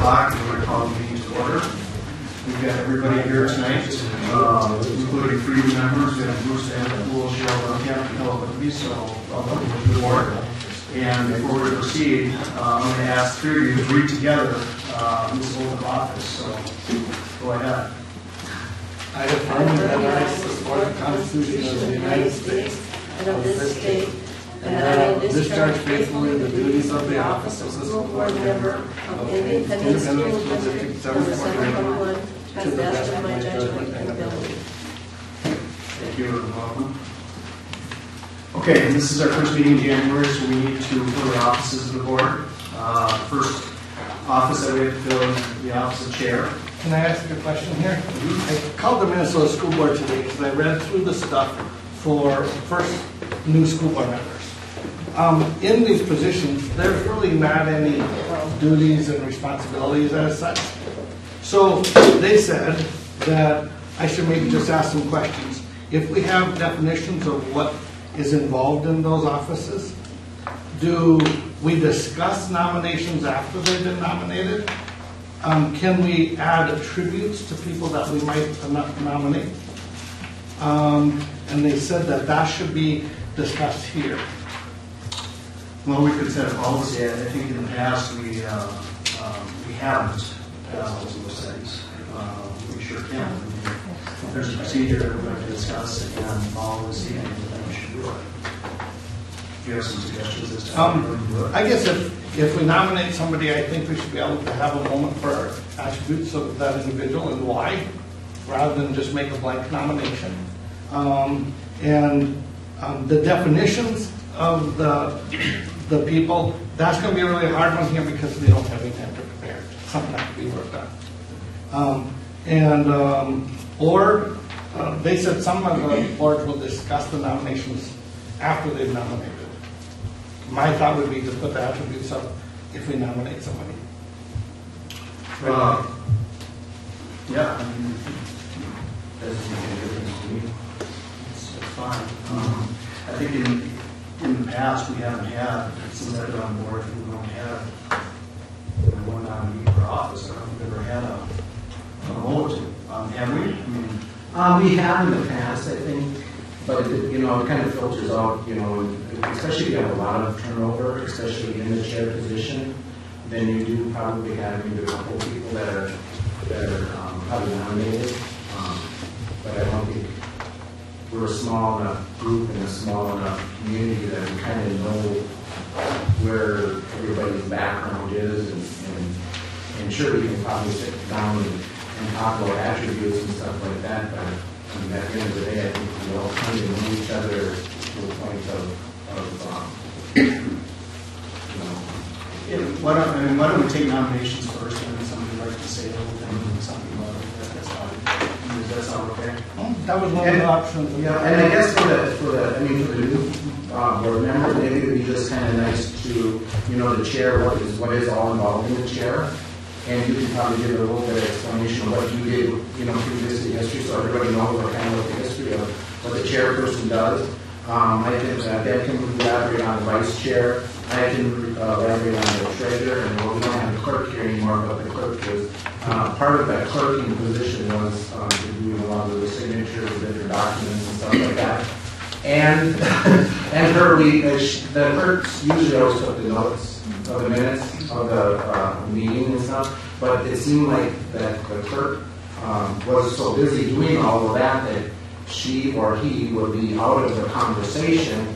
o'clock, and we're going to call the meeting to order. We've got everybody here tonight, including 3 new members. We have Bruce Van Pool, Cheryl Duncan, and Philip with me, so welcome to the board. And before we proceed, I'm going to ask 3 of you to read together this oath of office. So go ahead. I affirm that I support the Constitution of the United States and of this state, and that I will discharge faithfully the duties of the office of school board member of Independent School District number 741 to the best of my judgment and ability. Thank you and welcome. Okay, and this is our first meeting in January, so we need to fill the offices of the board. First office that we have to fill is the office of chair. Can I ask a question here? I called the Minnesota School Board today because I read through the stuff for first new school board members. In these positions, there's really not any duties and responsibilities as such. So they said that I should maybe just ask some questions. If we have definitions of what is involved in those offices, do we discuss nominations after they've been nominated? Can we add attributes to people that we might nominate? And they said that that should be discussed here. Well, we could set a policy. I think in the past we haven't those things. We sure can. If there's a procedure that we're going to discuss and follow this evening, then we should do it. Do you have some suggestions as to how we're going to do it? I guess if we nominate somebody, I think we should be able to have a moment for attributes of that individual and why, rather than just make a blank nomination. The definitions of the people, that's going to be a really hard one here because we don't have any time to prepare. Something has to be worked on. They said some of the boards will discuss the nominations after they've nominated. My thought would be to put the attributes up if we nominate somebody. Yeah, I mean, doesn't make any difference to me. It's fine. I think in the past we haven't had, since I've been on board, we don't have one nominee per office. I don't think we've ever had a vote. Have we? We have in the past, I think, but it kind of filters out, especially if you have a lot of turnover, especially in the chair position, then you do probably have maybe a couple of people that are probably nominated. But I don't think we're a small enough group and a small enough community that we kind of know where everybody's background is, and sure we can probably sit down and talk about attributes and stuff like that, but at the end of the day, I think we all kind of know each other to the point Why don't we take nominations first, and then somebody would like to say something about it? That's fine. Does that sound okay? That was one of the options. Yeah, and I guess for the new board member, maybe it would be just kind of nice to, the chair, what is all involved in the chair. And you can probably give a little bit of explanation of what you did, previously history, so everybody knows what the history of what the chairperson does. I think Deb can elaborate on the vice chair. I can elaborate on the treasurer, and we don't have the clerk here anymore, but the clerk is part of that clerking position was to do a lot of the signatures, different documents, and stuff like that. And the clerks usually always took the notes of the minutes of the meeting and stuff, but it seemed like that the clerk was so busy doing all of that she or he would be out of the conversation,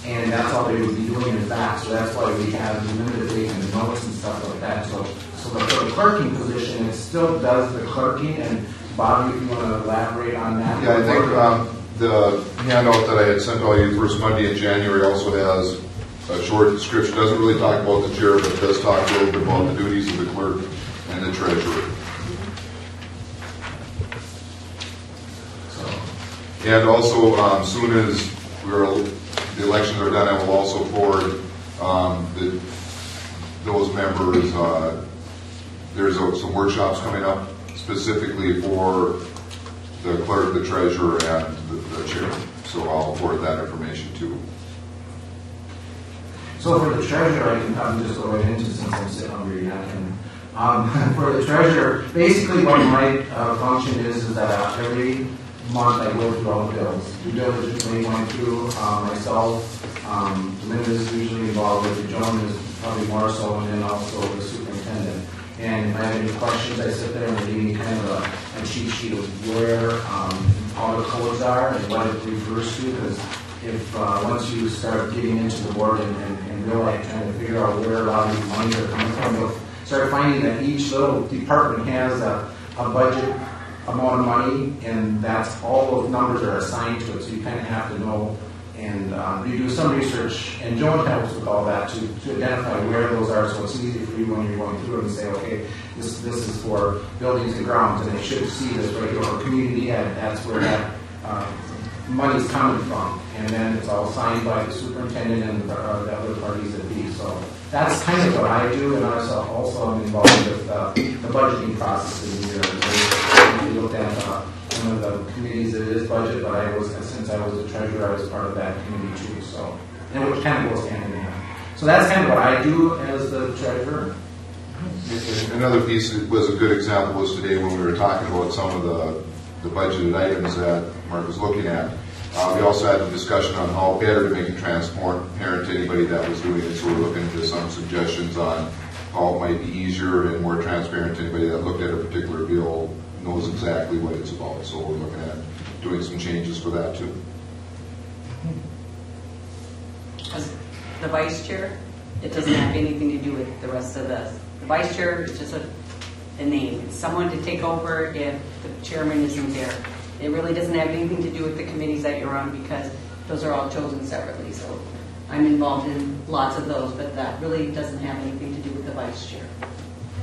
and that's all they would be doing in fact. So that's why we have limited taking the notes and stuff like that. So the clerking position, it still does the clerking. And Bobby, if you want to elaborate on that. Yeah, I think the handout that I had sent all you first Monday in January also has a short description. It doesn't really talk about the chair, but it does talk a little bit about the duties of the clerk and the treasurer. And also, as soon as the elections are done, I will also forward those members. There's some workshops coming up specifically for the clerk, the treasurer, and the chair. So I'll forward that information too. So for the treasurer, I can probably just go right into, since I'm sitting over here, I can For the treasurer, basically what my function is that every month I go through all the bills. Due diligently going through myself. Linda is usually involved with it. Joan is probably more so, and then also the superintendent. And if I have any questions, I sit there and they give me kind of a cheat sheet of where all the codes are and what it refers to. Because if once you start getting into the board and really trying to figure out where a lot of these monies are coming from, you'll start finding that each little department has a budget amount of money, and that's all those numbers are assigned to it. So you kind of have to know. And you do some research, and Joan helps with all that to identify where those are, so it's easy for you when you're going through it and say, okay, this is for buildings and grounds, and they should see this right here, or community ed, that's where that money's coming from. And then it's all signed by the superintendent and the other parties that be. So that's kind of what I do, and also I'm involved with the budgeting process in here. We looked at one of the committees that is budget, but since I was the treasurer, I was part of that committee too. So, and it kind of goes hand in hand. So that's kind of what I do as the treasurer. Another piece that was a good example was today when we were talking about some of the budgeted items that Mark was looking at. We also had a discussion on how better to make it transparent to anybody that was doing it. So we're looking into some suggestions on how it might be easier and more transparent to anybody that looked at a particular bill, knows exactly what it's about. So we're looking at doing some changes for that too. As the vice chair, it doesn't have anything to do with the rest of this. The vice chair is just a name. It's someone to take over if the chairman isn't there. It really doesn't have anything to do with the committees that you're on, because those are all chosen separately. So I'm involved in lots of those, but that really doesn't have anything to do with the vice chair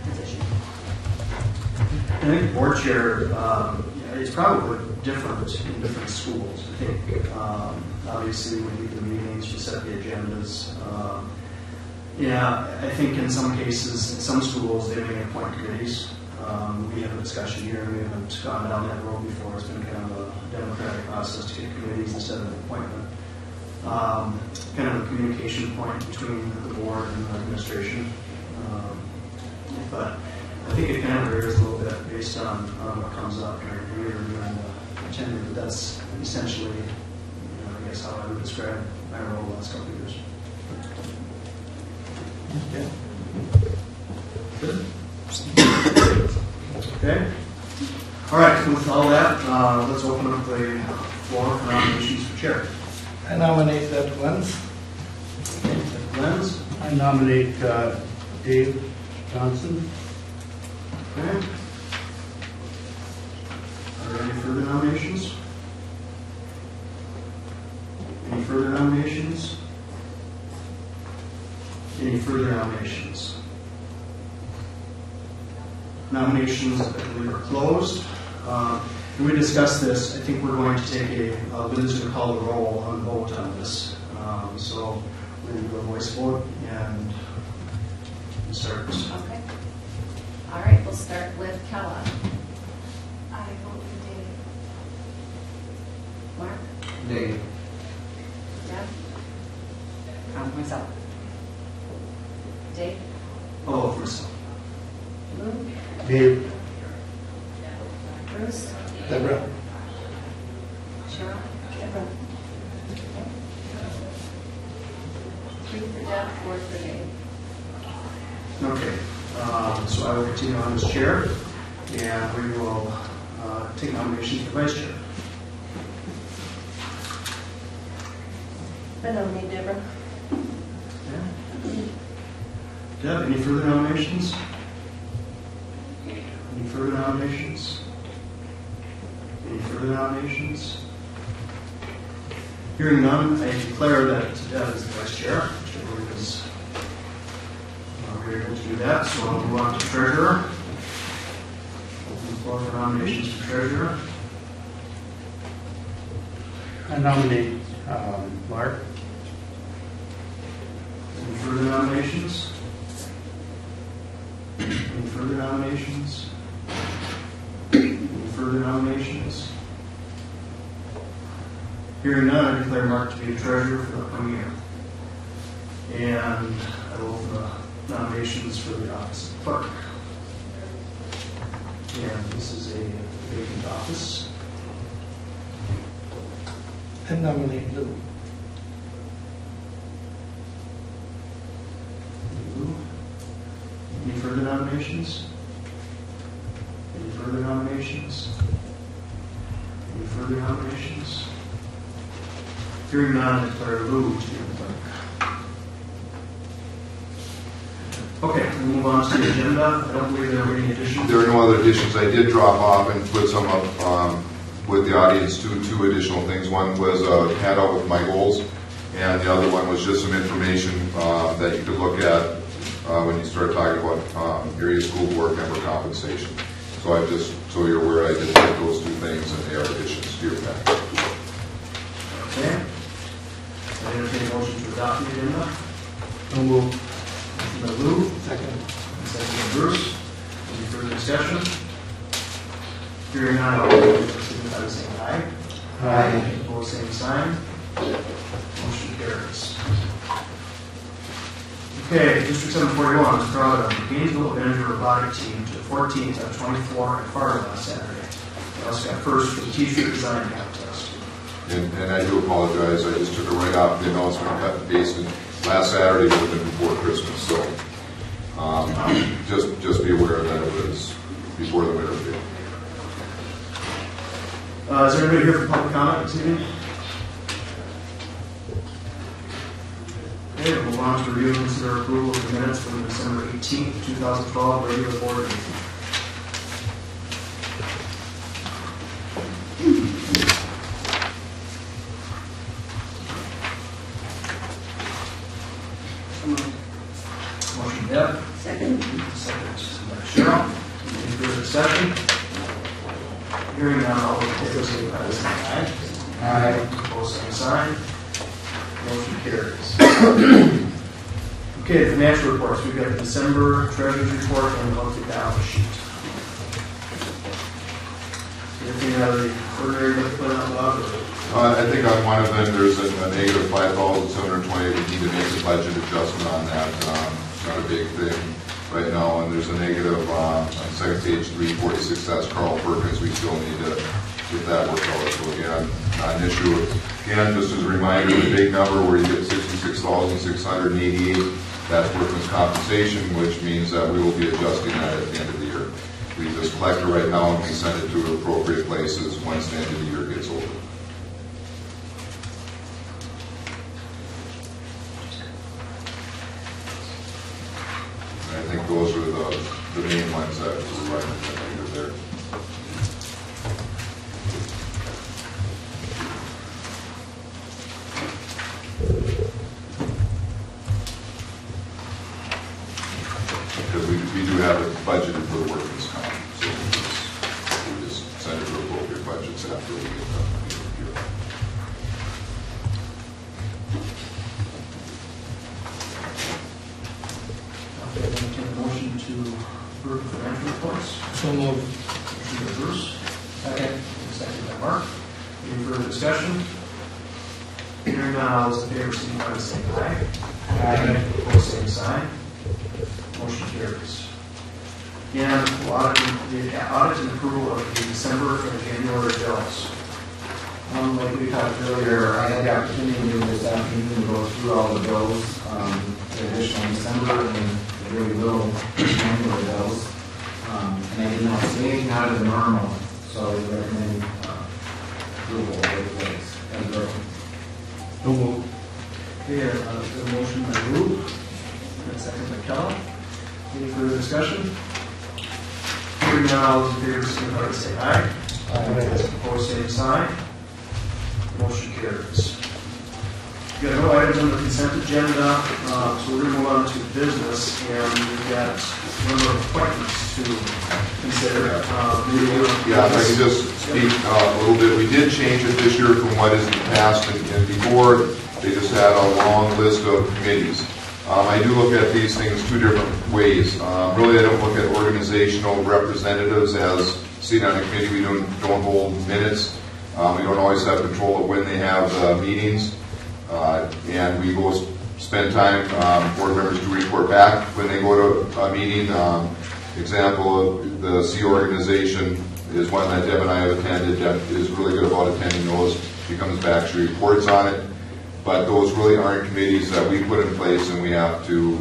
position. I think board chair is probably different in different schools. I think obviously when we do the meetings, we set the agendas. I think in some cases, in some schools, they may appoint committees. We have a discussion here, and we haven't gone down that road before. It's been kind of a democratic process to get committees instead of an appointment. Kind of a communication point between the board and the administration. But I think it kind of varies a little bit based on what comes up during the year and the tenure, but that's essentially, I guess, how I would describe my role the last couple of years. Yeah. Good. Okay. All right, with all that, let's open up the floor for nominations for chair. I nominate Deb Glenz. Lenz? I nominate Dave Johnson. Okay. Are there any further nominations? Any further nominations? Any further nominations? Nominations, I believe, are closed. And we discussed this. I think we're going to take Lynn's going to call the roll on vote on this. So we're going to do a voice vote and start. Okay. All right, we'll start with Kella. I vote for Dave. Mark? Dave. Deb? Myself. Dave? I'll vote for myself. Lou? Dave. Bruce? Deborah. Cheryl? Deborah. 3 for Deb, 4 for Dave. Okay. So I will continue on as chair, and we will take nominations for vice chair. I nominate Deborah. Deb, any further nominations? Any further nominations? Any further nominations? Hearing none, I declare that Deb is the vice chair, which I believe is we're able to do that. So I'll move on to treasurer. Open the floor for nominations for treasurer. I nominate Mark. Any further nominations? Any further nominations? Any further nominations? Hearing none, I declare Mark to be the treasurer for the upcoming year. And I will open the nominations for the office of clerk. And this is a vacant office. And nominate Lou. Any further nominations? Any further nominations? Any further nominations? Hearing none, I declare Lou to be the clerk. Okay, we'll move on to the agenda. I don't believe there are any additions. There are no other additions. I did drop off and put some up with the audience, two additional things. One was a handout with my goals, and the other one was just some information that you could look at when you start talking about area school board member compensation. So I just, so you're aware, I did take those two things and they are additions to your package. Okay. I entertain a motion to adopt the agenda. So move. Motion by Lou. Second. Second by Bruce. Any further discussion? Hearing none, all those in favor signify by saying aye. Aye. Opposed, same sign. Motion carries. Okay, District 741 is proud of the Paynesville Avenger Robotic Team to the 14th of 24 at Fargo last Saturday. They also got first for the T-shirt design contest. And I do apologize, I just took it right off the announcement, cut and pasted. Last Saturday would have been before Christmas, so just be aware that it was before the winter field. Is there anybody here for public comment this evening? Okay, we'll move on to review and consider approval of the minutes from December 18th, 2012 regular board meeting. Motion Deb. Second. Second by Cheryl. Any further discussion? Hearing none, all those in favor signify by saying aye. Aye. Opposed, same sign. Motion carries. Okay, the financial reports. We've got the December treasurer's report and the monthly balance sheet. Anything out of the ordinary to put out loud? I think on one of them, there's a negative 5,720. We need to make a budget adjustment on that. It's not a big thing right now. And there's a negative on second page 346. That's Carl Perkins. We still need to get that worked out. So again, not an issue. Again, just as a reminder, the big number where you get 66,688, that's workman's compensation, which means that we will be adjusting that at the end of the year. We just collect it right now and we send it to appropriate places once the end of the year gets over. I think those are the main ones that we're running there. Because we do have it budgeted for the workers' comp, so we just send it to appropriate budgets after we get done. Okay, I'll entertain a motion to approve the financial reports. So moved. Motion by Bruce. Second. Second by Mark. Any further discussion? Hearing none, all those in favor signify by saying aye. Aye. Opposed, same sign. Motion carries. And the audit and approval of the December and January bills. Like we talked earlier, I had the opportunity this afternoon to go through all the bills, the additional December and very little January bills. And I did not see anything out of the normal, so I would recommend approval of both ways. As written. So move. Okay, the motion by Lou, and second by Kellogg. Any further discussion? Hearing none, all those in favor signify by saying aye. Aye. Opposed, same sign. Motion carries. We've got no items on the consent agenda, so we're going to move on to business, and we've got a number of appointments to consider. Yeah, if I can just speak a little bit. We did change it this year from what is in the past, and before, they just had a long list of committees. I do look at these things two different ways. Really, I don't look at organizational representatives as sitting on a committee. We don't hold minutes. We don't always have control of when they have meetings. And we will spend time, board members do report back when they go to a meeting. Example of the C organization is one that Deb and I have attended. Deb is really good about attending those. She comes back, she reports on it. But those really aren't committees that we put in place, and we have to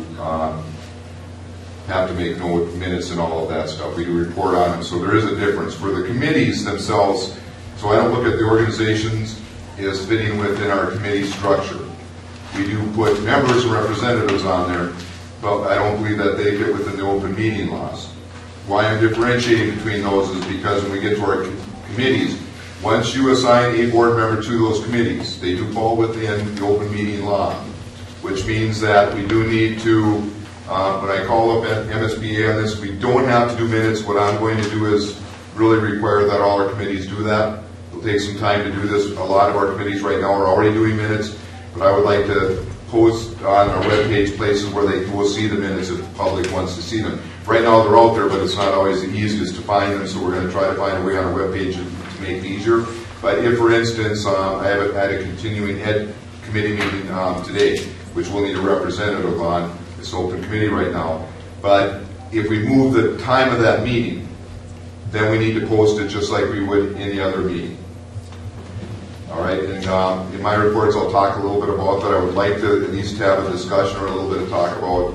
make note minutes and all of that stuff. We do report on them, so there is a difference. For the committees themselves, so I don't look at the organizations as fitting within our committee structure. We do put members and representatives on there, but I don't believe that they fit within the open meeting laws. Why I'm differentiating between those is because when we get to our committees, once you assign a board member to those committees, they do fall within the open meeting law, which means that we do need to, when I call up MSBA on this, we don't have to do minutes. What I'm going to do is really require that all our committees do that. It'll take some time to do this. A lot of our committees right now are already doing minutes, but I would like to post on our webpage places where they will see the minutes if the public wants to see them. Right now they're out there, but it's not always the easiest to find them, so we're going to try to find a way on our webpage to make it easier. But if, for instance, I have had a continuing ed committee meeting today, which we'll need a representative on. It's an open committee right now. But if we move the time of that meeting, then we need to post it just like we would any other meeting. All right, and in my reports I'll talk a little bit about that. I would like to at least have a discussion or a little bit of talk about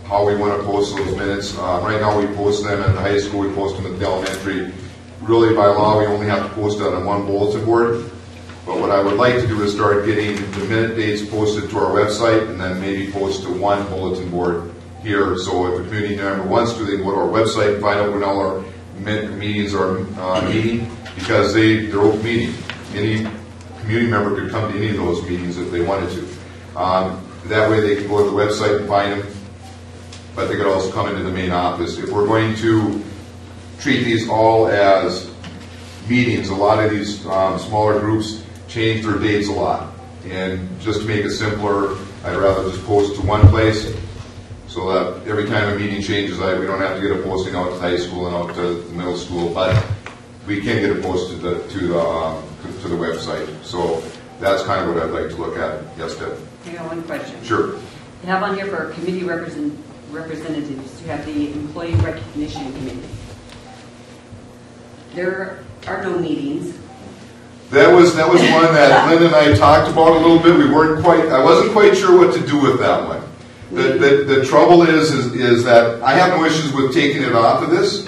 how we want to post those minutes. Right now we post them at the high school, we post them at the elementary. Really by law we only have to post it on one bulletin board. But what I would like to do is start getting the minute dates posted to our website and then maybe post to one bulletin board here. So if a community member wants to, they can go to our website and find out when all our meetings are meeting, because they're open meeting. Any community member could come to any of those meetings if they wanted to. That way they can go to the website and find them, but they could also come into the main office. If we're going to treat these all as meetings, a lot of these smaller groups change their dates a lot. And just to make it simpler, I'd rather just post to one place so that every time a meeting changes, we don't have to get a posting out to high school and out to the middle school, but we can get it posted to the website. So that's kind of what I'd like to look at. Yes, Deb? I got one question. Sure. You have on here for committee representatives, you have the Employee Recognition Committee. There are no meetings. That was one that Linda and I talked about a little bit. I wasn't quite sure what to do with that one. The trouble is that I have no issues with taking it off of this.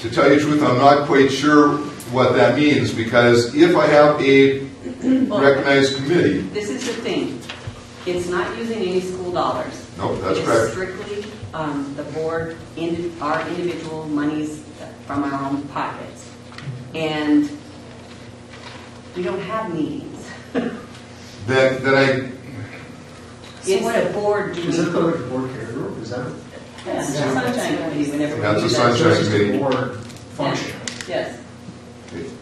To tell you the truth, I'm not quite sure what that means, because if I have a recognized committee. This is the thing. It's not using any school dollars. No, that's it's correct. Strictly the board, our individual monies from our own pockets. And we don't have meetings. Then It's the board doing. Is it the board care group? Is that? Yes, it's a sunshine committee whenever we That's do a that. sunshine committee. The board function. Yes.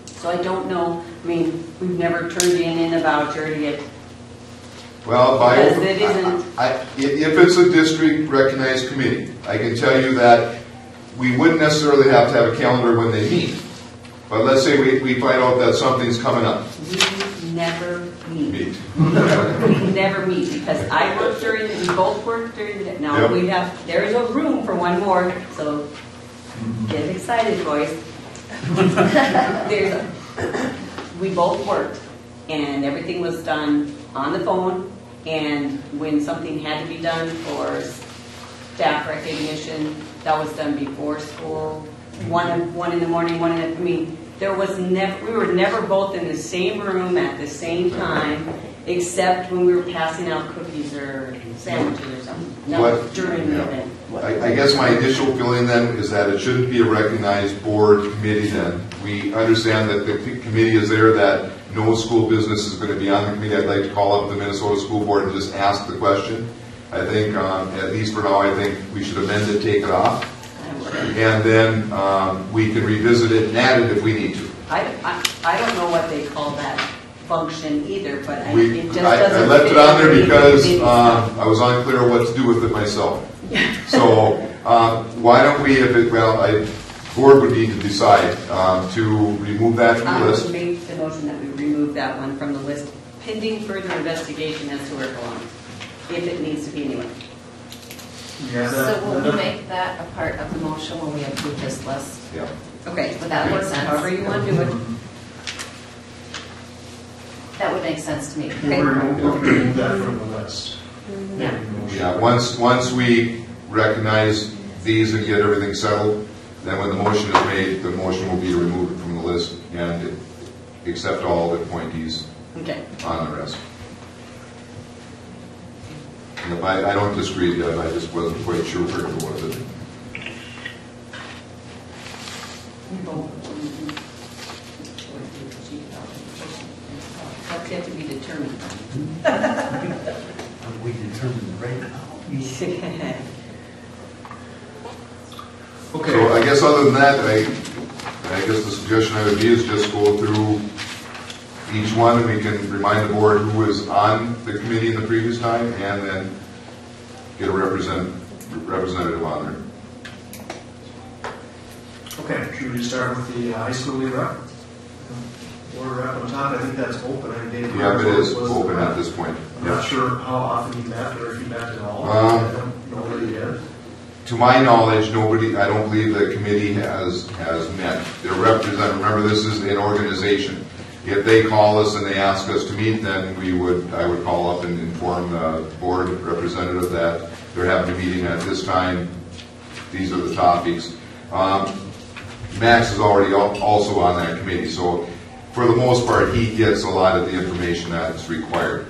So I don't know, I mean, we've never turned in a voucher to get, well, because it isn't. if it's a district recognized committee, I can tell you that we wouldn't necessarily have to have a calendar when they meet. But let's say we find out that something's coming up. We never meet. We never meet, because I work during, we both work during the day. Now, Yep. there is a room for one more, so get excited, boys. We both worked, and everything was done on the phone, and when something had to be done for staff recognition, that was done before school, one in the morning, there was we were never both in the same room at the same time, except when we were passing out cookies or sandwiches or something, not during the event. I guess my initial feeling then is that it shouldn't be a recognized board committee then. We understand that the committee is there, that no school business is going to be on the committee. I'd like to call up the Minnesota School Board and just ask the question. I think, at least for now, I think we should amend it, take it off. And then we can revisit it and add it if we need to. I don't know what they call that function either, but it just I doesn't. left it on there because I was unclear what to do with it myself. So why don't we, board would need to decide to remove that from the list. I would make the motion that we remove that one from the list, pending further investigation as to where it belongs, if it needs to be anyway. You have that, So will we Linda? make that a part of the motion when we approve this list? Yeah. Okay, Would that make works, sense? however you want to do it. That would make sense to me. We'll remove that from the list. Yeah. Yeah, once we recognize these and get everything settled, then when the motion is made, the motion will be to remove it from the list and accept all the appointees Okay. on the rest. And if I don't disagree, Deb, I just wasn't quite sure where it was. That's yet to be determined. We determined right now. Okay. So I guess other than that, I guess the suggestion I would be is just go through each one and we can remind the board who was on the committee in the previous time and then get a representative on there. Okay, should we just start with the high school lead rep? Or rep on top, I think that's open. I think Dave Yeah, it is was- open at this point. I'm not sure how often you met or if you met at all. Um, I don't know whether you did. To my knowledge, nobody, I don't believe the committee has met. Their representative, remember this is an organization. If they call us and they ask us to meet, then I would call up and inform the board representative that they're having a meeting at this time. These are the topics. Max is already also on that committee, so for the most part, he gets a lot of the information that's required.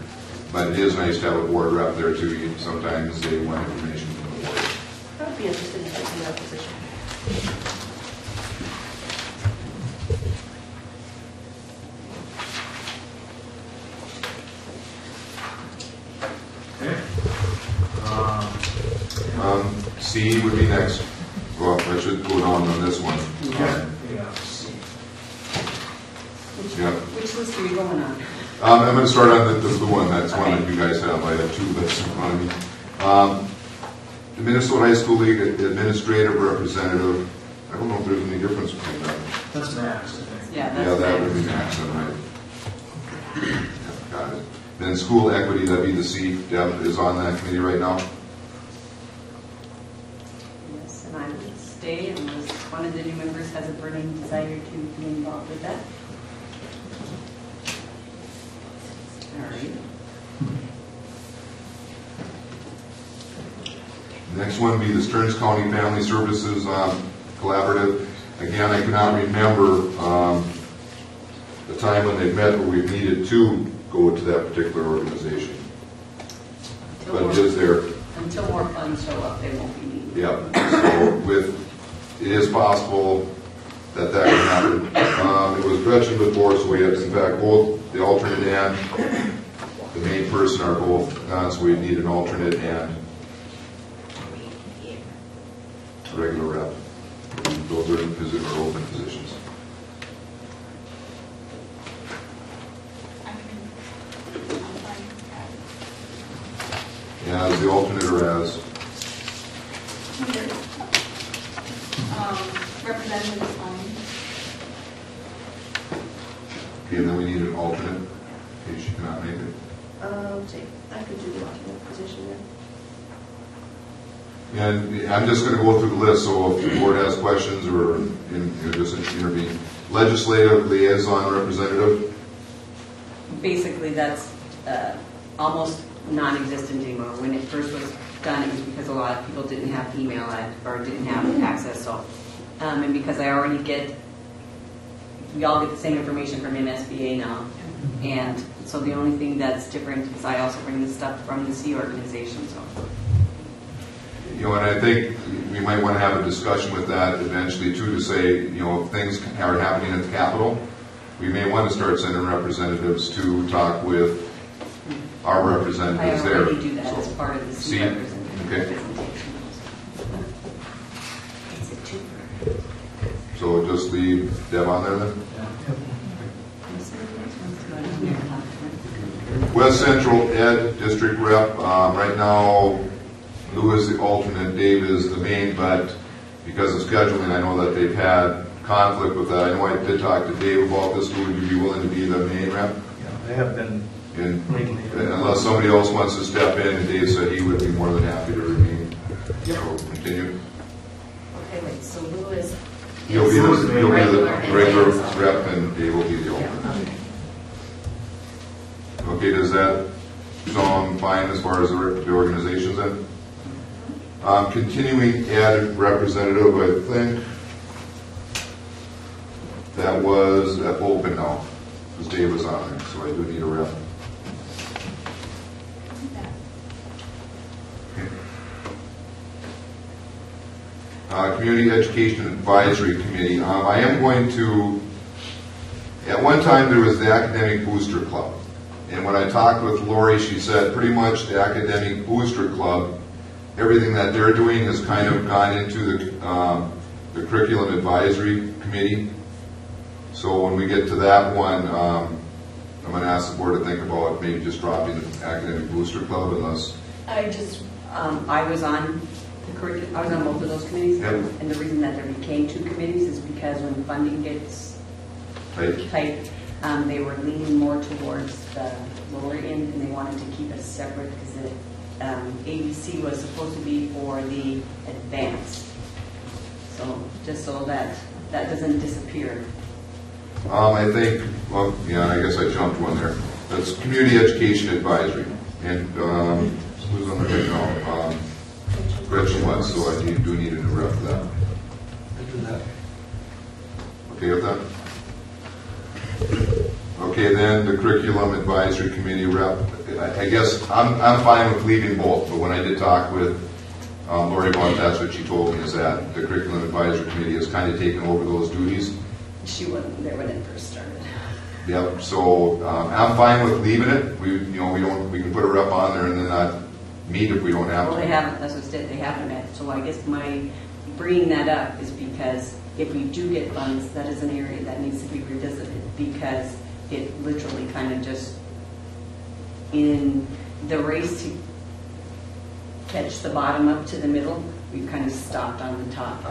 But it is nice to have a board rep there too. Sometimes they want information from the board. I would be interested in taking that position. Okay. C would be next. Well, I should go down on this one. Okay. Yeah, C. Yeah. Which list are you going on? I'm going to start on the one that's one that you guys have. I have two lists in front of me. The Minnesota High School League Administrative Representative. I don't know if there's any difference between that. That's Max, I think. Yeah, Yeah, that's that would be Max. Max, then, right? Yeah, got it. Then School Equity, that'd be the C. Deb is on that committee right now. Yes, and I would stay unless one of the new members has a burning desire to be involved with that. All right. Next one would be the Stearns County Family Services Collaborative. Again, I cannot remember the time when they met where we've needed to go to that particular organization. But it is there. Until more funds show up, they won't be needed. Yeah. So it is possible that can happen. It was Gretchen before, so we had, in fact, both the alternate and the main person are both on, so we need an alternate and a regular rep. Those are open positions. Yeah, as the alternate or as? Representative is fine. Okay, and then we need an alternate in case she cannot make it. I could do the alternate position then. And I'm just going to go through the list, so if the board has questions or just intervene. Legislative Liaison Representative. Basically, that's almost non-existent anymore. When it first was done, it was because a lot of people didn't have email or didn't have access. So, and because we all get the same information from MSBA now. And so the only thing that's different is I also bring the stuff from the C organization. So. And I think we might want to have a discussion with that eventually too, to say, if things are happening at the Capitol, we may want to start sending representatives to talk with our representatives there. I already do that as part of the C See? representative Okay. presentation. It's a twofer. So just leave Deb on there then? West Central Ed District Rep, right now, Lou is the alternate, Dave is the main, but because of scheduling, I know that they've had conflict with that. I know I did talk to Dave about this. Lou, would you be willing to be the main rep? Yeah, I have been And lately. unless somebody else wants to step in, and Dave said he would be more than happy to remain. So continue. Okay, wait, so Lou is. You'll be the regular and regular Dave's alternate. rep and Dave will be the alternate. Okay, does that sound fine as far as the organization's in? Continuing added representative, I think that was open now, because Dave was on there, so I do need a rep. Community Education Advisory Committee. I am going to, at one time there was the Academic Booster Club. And when I talked with Lori, she said pretty much the Academic Booster Club, everything that they're doing has kind of gone into the Curriculum Advisory Committee. So when we get to that one, I'm going to ask the board to think about maybe just dropping the Academic Booster Club unless... I just, I was on the curriculum, I was on both of those committees. Yep. And the reason that there became two committees is because when funding gets tight, they were leaning more towards the lower end, and they wanted to keep it separate because the ABC was supposed to be for the advanced. So just so that doesn't disappear. I think, well, yeah, I guess I jumped one there. That's Community Education Advisory. And who's on there right now? Gretchen was, so I do need a new rep for that. I do that. Okay with that? Okay, then the Curriculum Advisory Committee rep. I guess I'm fine with leaving both, but when I did talk with Lori about, that's what she told me, is that the Curriculum Advisory Committee has kind of taken over those duties. She wasn't there when it first started. Yep. So I'm fine with leaving it. We can put a rep on there and then not meet if we don't have Well, to. they haven't, that's what I said, they haven't met. So I guess my bringing that up is because if we do get funds, that is an area that needs to be revisited, because it literally kind of just, in the race to catch the bottom up to the middle, we've kind of stopped on the top.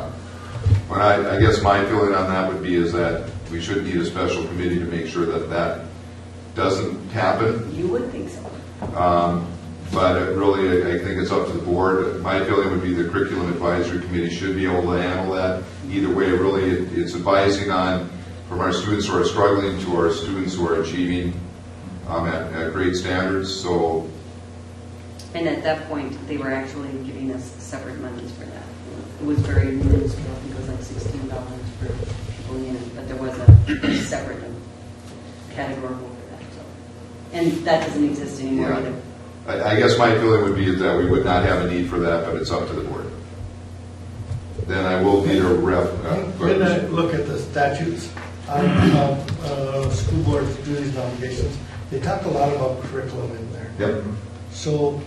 Well, I guess my feeling on that would be is that we should need a special committee to make sure that that doesn't happen. You would think so. But it really, I think it's up to the board. My feeling would be the Curriculum Advisory Committee should be able to handle that. Either way, really, it's advising on from our students who are struggling to our students who are achieving at great standards. So, And at that point, they were actually giving us separate monies for that. It was very minuscule. I think it was like $16 for people in it, but there was a separate category for that. So. And that doesn't exist anymore Yeah. either. I guess my feeling would be is that we would not have a need for that, but it's up to the board. Then I will need a rep. When I look at the statutes on school board duties and obligations, they talk a lot about curriculum in there. Yep. So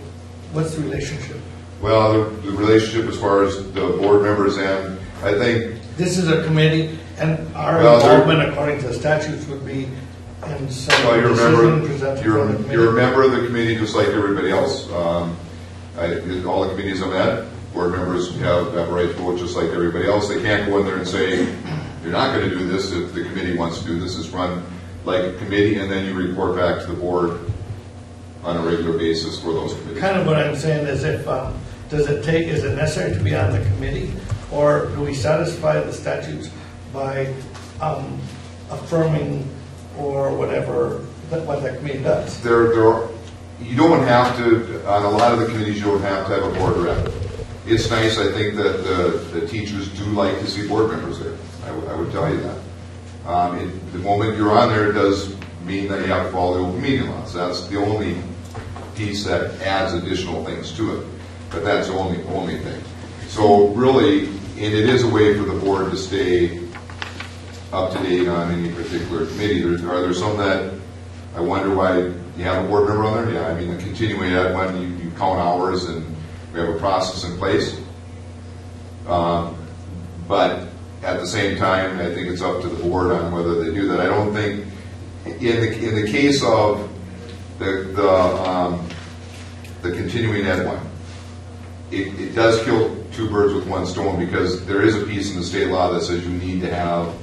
what's the relationship? Well, the relationship as far as the board members and I think This is a committee, and our Well, there- involvement according to the statutes would be in some well, you're a decision member. presented You're from the committee. a member of the committee just like everybody else. All the committees I'm at, board members have a right to vote just like everybody else. They can't go in there and say you're not going to do this if the committee wants to do this. It's run like a committee, and then you report back to the board on a regular basis for those committees. Kind of what I'm saying is if, is it necessary to be on the committee, or do we satisfy the statutes by affirming or whatever what that committee does? You don't have to, on a lot of the committees, you don't have to have a board rep. It's nice, I think, that the teachers do like to see board members there. I would tell you that. The moment you're on there, it does mean that you have to follow the open meeting laws. That's the only piece that adds additional things to it. But that's the only thing. So really, and it is a way for the board to stay up to date on any particular committee. Are there some that I wonder why you have a board member on there? Yeah, I mean, continuing that one, you count hours and we have a process in place. But at the same time, I think it's up to the board on whether they do that. I don't think, in the case of the continuing ed one, it does kill two birds with one stone, because there is a piece in the state law that says you need to have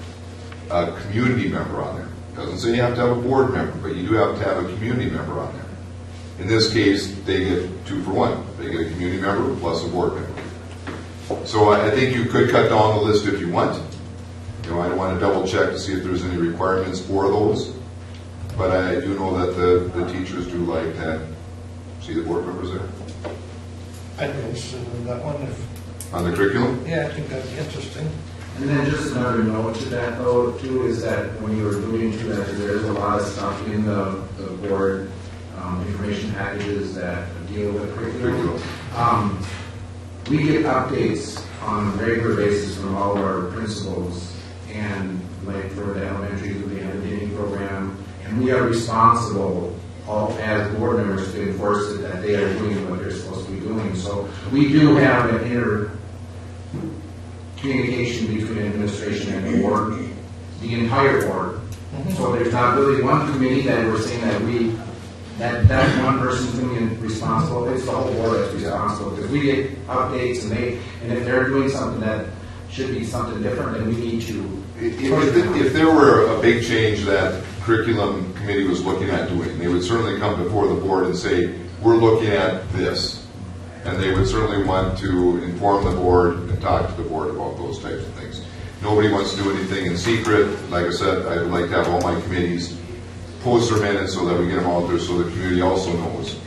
a community member on there. It doesn't say you have to have a board member, but you do have to have a community member on there. In this case, they get 2 for 1. They get a community member plus a board member. So I think you could cut down the list if you want. You know, I want to double check to see if there's any requirements for those. But I do know that the teachers do like to see the board members there. I'd be interested in that one if, On the curriculum? yeah, I think that'd be interesting. And then just another note to that though, too, is that when you were alluding to that, there's a lot of stuff in the board information packages that deal with curriculum. We get updates on a regular basis from all of our principals, and like for the elementary, we have a dining program, and we are responsible all as board members to enforce it, that they are doing what they're supposed to be doing. So we do have an inner communication between administration and the board, the entire board. So there's not really one committee that we're saying that that one person's going to be responsible. It's the whole board that's responsible, because we get updates and if they're doing something that should be something different, then we need to. If there were a big change that curriculum committee was looking at doing, they would certainly come before the board and say, we're looking at this. And they would certainly want to inform the board and talk to the board about those types of things. Nobody wants to do anything in secret. Like I said, I would like to have all my committees post their minutes so that we get them out there so the community also knows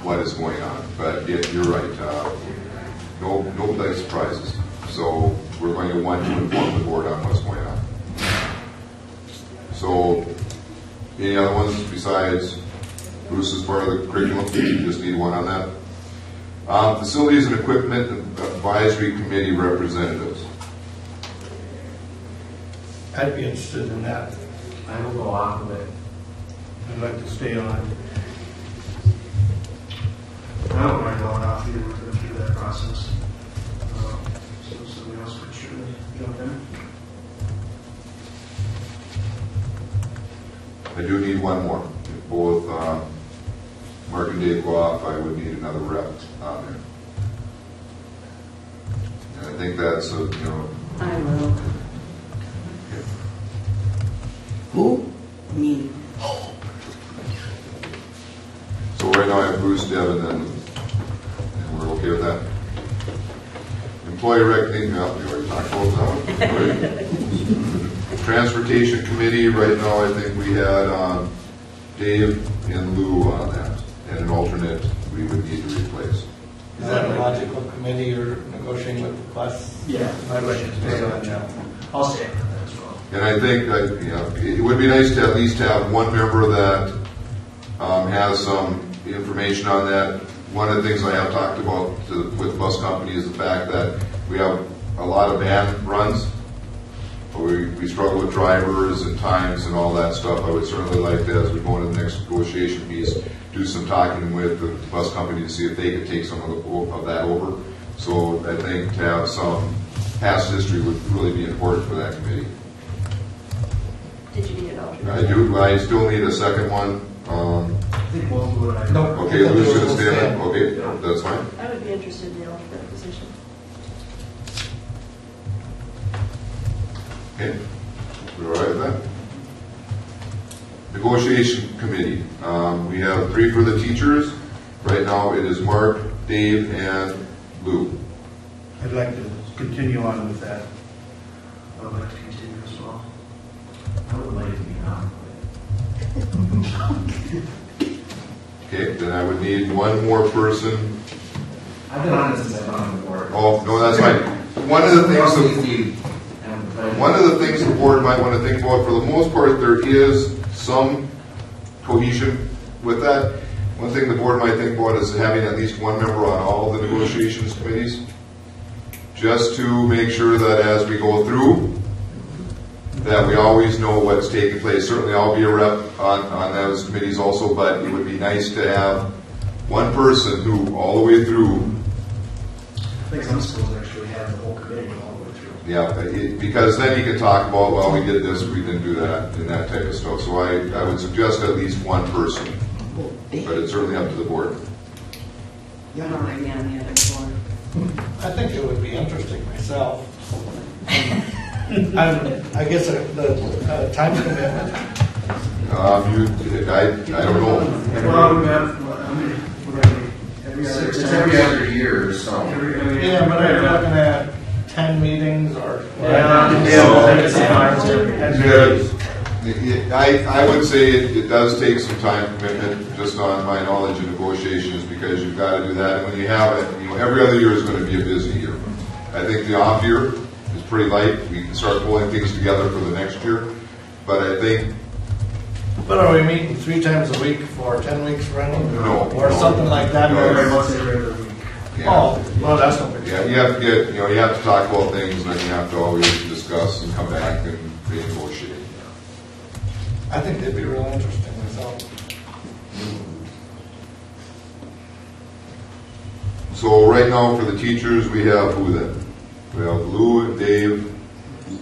what is going on. But you're right, no big surprises. So we're going to want to inform the board on what's going on. So any other ones besides Bruce is part of the curriculum? You just need one on that. Facilities and Equipment Advisory Committee representatives. I'd be interested in that. I will go off of it. I'd like to stay on. I don't mind going off either, we're going through that process. So somebody else could surely jump in. I do need one more. If both Mark and Dave go off, I would need another rep on there. And I think that's I will. Who? Me. So right now I have Bruce, Devin, and we're okay with that. Employee recognition, we already talked about that one. Right. Transportation Committee, right now I think we had Dave and Lou on that, and an alternate we would need to replace. Is that a logical committee or negotiating with the bus? Yeah, I'd like to stay on that. I'll stay on that as well. And I think that, it would be nice to at least have one member that has some information on that. One of the things I have talked about with the bus company is the fact that we have a lot of van runs. We struggle with drivers and times and all that stuff. I would certainly like to, as we go into the next negotiation piece, do some talking with the bus company to see if they could take some of that over. So I think to have some past history would really be important for that committee. Did you need an alternate? I do. I still need a second one. I think both Lou and I. No. Okay, Lou's going to stand. Okay, that's fine. I would be interested in the alternate position. Okay, we're all right with that. Negotiation committee. We have 3 for the teachers. Right now it is Mark, Dave, and Lou. I'd like to continue on with that. I would like to continue as well. I would like to be on. Okay, then I would need one more person. I've been on it since I've been on the board. Oh, no, that's fine. One of the things the board might want to think about, for the most part, there is some cohesion with that. One thing the board might think about is having at least one member on all the negotiations committees, just to make sure that as we go through, that we always know what's taking place. Certainly I'll be a rep on those committees also, but it would be nice to have one person who all the way through. I think some schools actually have the whole committee all the way through. Yeah, because then you can talk about, well, we did this, we didn't do that, and that type of stuff. So I would suggest at least one person, but it's certainly up to the board. You're not right on the other board. I think it would be interesting myself. I guess the time commitment. I don't know. Well, we have, how many, we're going to be It's every other year, so. Yeah, but are you looking at 10 meetings or? I would say it does take some time commitment, just on my knowledge of negotiations, because you've got to do that. And when you have it, every other year is going to be a busy year. I think the off year is pretty light. We can start pulling things together for the next year. But I think. But are we meeting 3 times a week for 10 weeks running? No. Or something like that? No. Oh, well, that's not big. Yeah, you have to get, you have to talk about things, and then you have to always discuss and come back and renegotiate. I think they'd be real interesting myself. So right now for the teachers, we have who then? We have Lou, Dave, and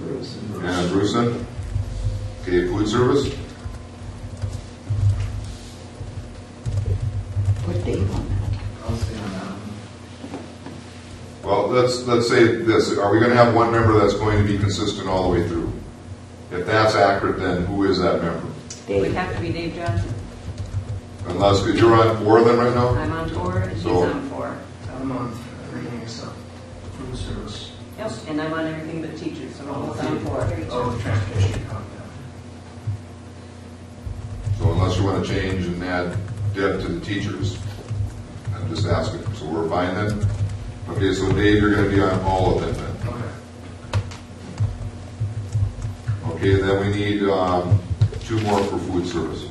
Bruce. Okay, food service. Put Dave on that. I'll stay on that one. Well, let's say this: are we going to have one member that's going to be consistent all the way through? If that's accurate, then who is that member? It would have to be Dave Johnson. Unless, because you're on 4 then right now? I'm on 4 and he's So- on 4. I'm on everything except food service. Yep, and I'm on everything but teachers, so I'm both on 4. Oh, the transportation account, So unless you want to change and add Deb to the teachers, I'm just asking. So we're fine then? Okay, so Dave, you're going to be on all of them then. yeah. Okay. Okay, then we need 2 more for food service.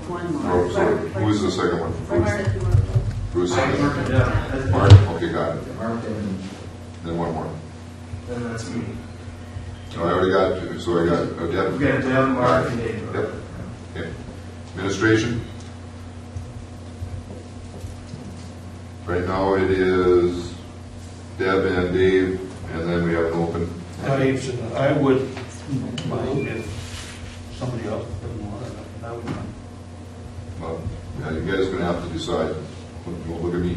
One Oh, more. sorry, who is the second one for food? Bruce. Yeah. Mark, okay, got it. Mark and Then one more. Then that's me. Oh, I already got 2, so I got We Deb. got Deb, Mark, and Dave. Yep. Okay. Administration. Right now it is Deb and Dave, and then we have an open. I would mind if somebody else didn't want it. That would be fine. Well, yeah, you guys are going to have to decide. Don't look at me.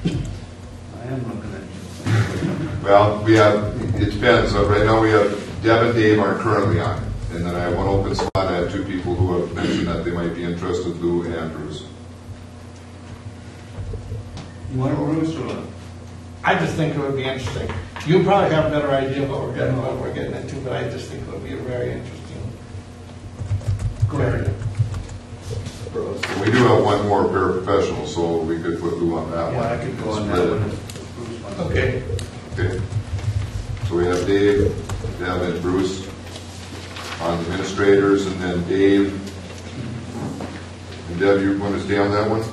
I am looking at Well, we have, it depends. Right now we have Deb and Dave aren't currently on. And then I have one open slot. I have 2 people who have mentioned that they might be interested, Lou and Bruce. you. Want Bruce or? I just think it would be interesting. You probably have a better idea of what we're getting into, but I just think it would be a very interesting area. And we do have one more paraprofessional, so we could put Lou on that one. Yeah, I could go on that Split it. one. Okay. Okay. So we have Dave, Deb, and Bruce on administrators, and then Dave. And Deb, you want to stay on that one?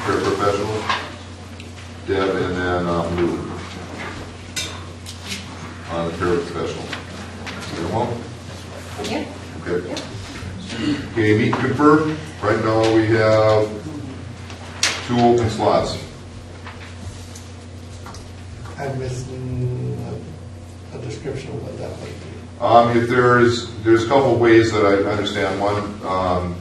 Paraprofessional? Deb, and then Lou on the paraprofessional. Get them all? Yep. Okay. Okay, meet and confer. Right now we have 2 open slots. I'm missing a description of what that might be. If there's a couple of ways that I understand. One,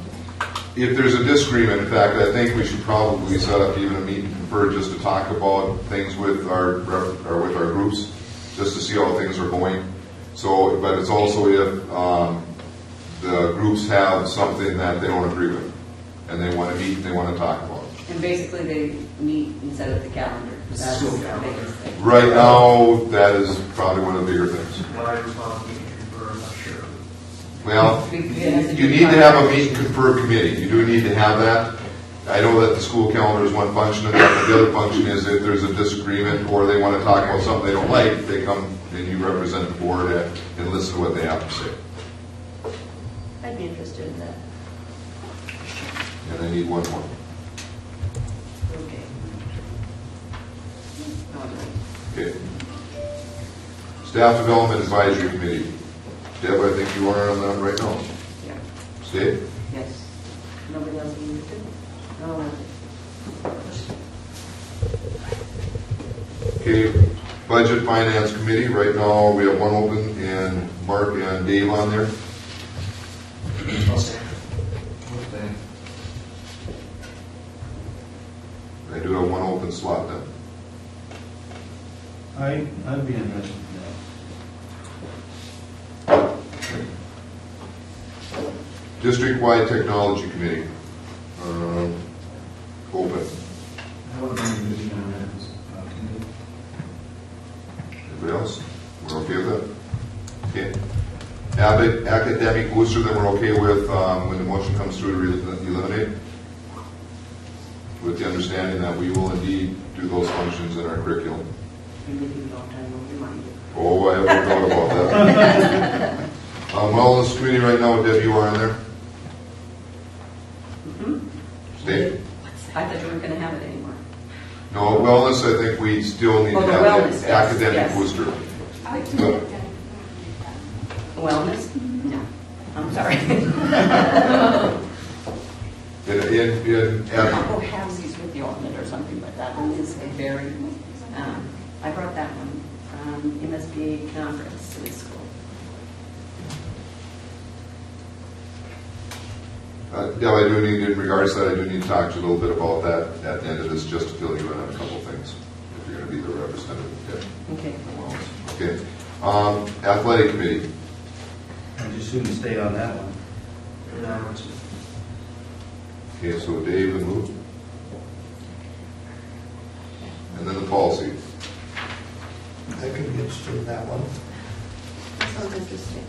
if there's a disagreement, in fact, I think we should probably set up even a meet and confer just to talk about things with our groups, just to see how things are going. So, but it's also if the groups have something that they don't agree with, and they want to meet and they want to talk about. And basically they meet and set up the calendar. That's the biggest thing. Right now, that is probably one of the bigger things. What I respond to confer, I'm not sure. Well, you need to have a meet and confer committee. You do need to have that. I know that the school calendar is one function of that, but the other function is if there's a disagreement or they want to talk about something they don't like, they come and you represent the board and listen to what they have to say. I'd be interested in that. And I need one more. Okay. Okay. Staff Development Advisory Committee. Deb, I think you are on that right now. Yeah. Stay? Yes. Nobody else needs to? No. Okay. Budget Finance Committee. Right now, we have one open and Mark and Dave on there. I'll stay. I do have one open slot then. I'd be interested in District-wide Technology Committee. Open. Anybody else? We're okay with that? Okay. Academic booster, then we're okay with when the motion comes through to eliminate, with the understanding that we will indeed do those functions in our curriculum. Oh, I haven't thought about that. Wellness committee right now, Deb, you are in there? Stay? I thought you weren't going to have it anymore. No, wellness, I think we still need to Oh, the have wellness, the yes, academic yes. booster. I like to do it. Wellness? No. I'm sorry. I'll go halvesies with you on it or something, but that one is a very, I brought that one from MSBA conference to the school. Deb, I do need, in regards to that, I do need to talk to you a little bit about that at the end of this, just to fill you in on a couple things, if you're going to be the representative. Okay. Okay. Athletic committee. I'd just soon stay on that one. And that one too. Okay, so Dave and Lou. And then the policy. I could be interested in that one. That sounds interesting.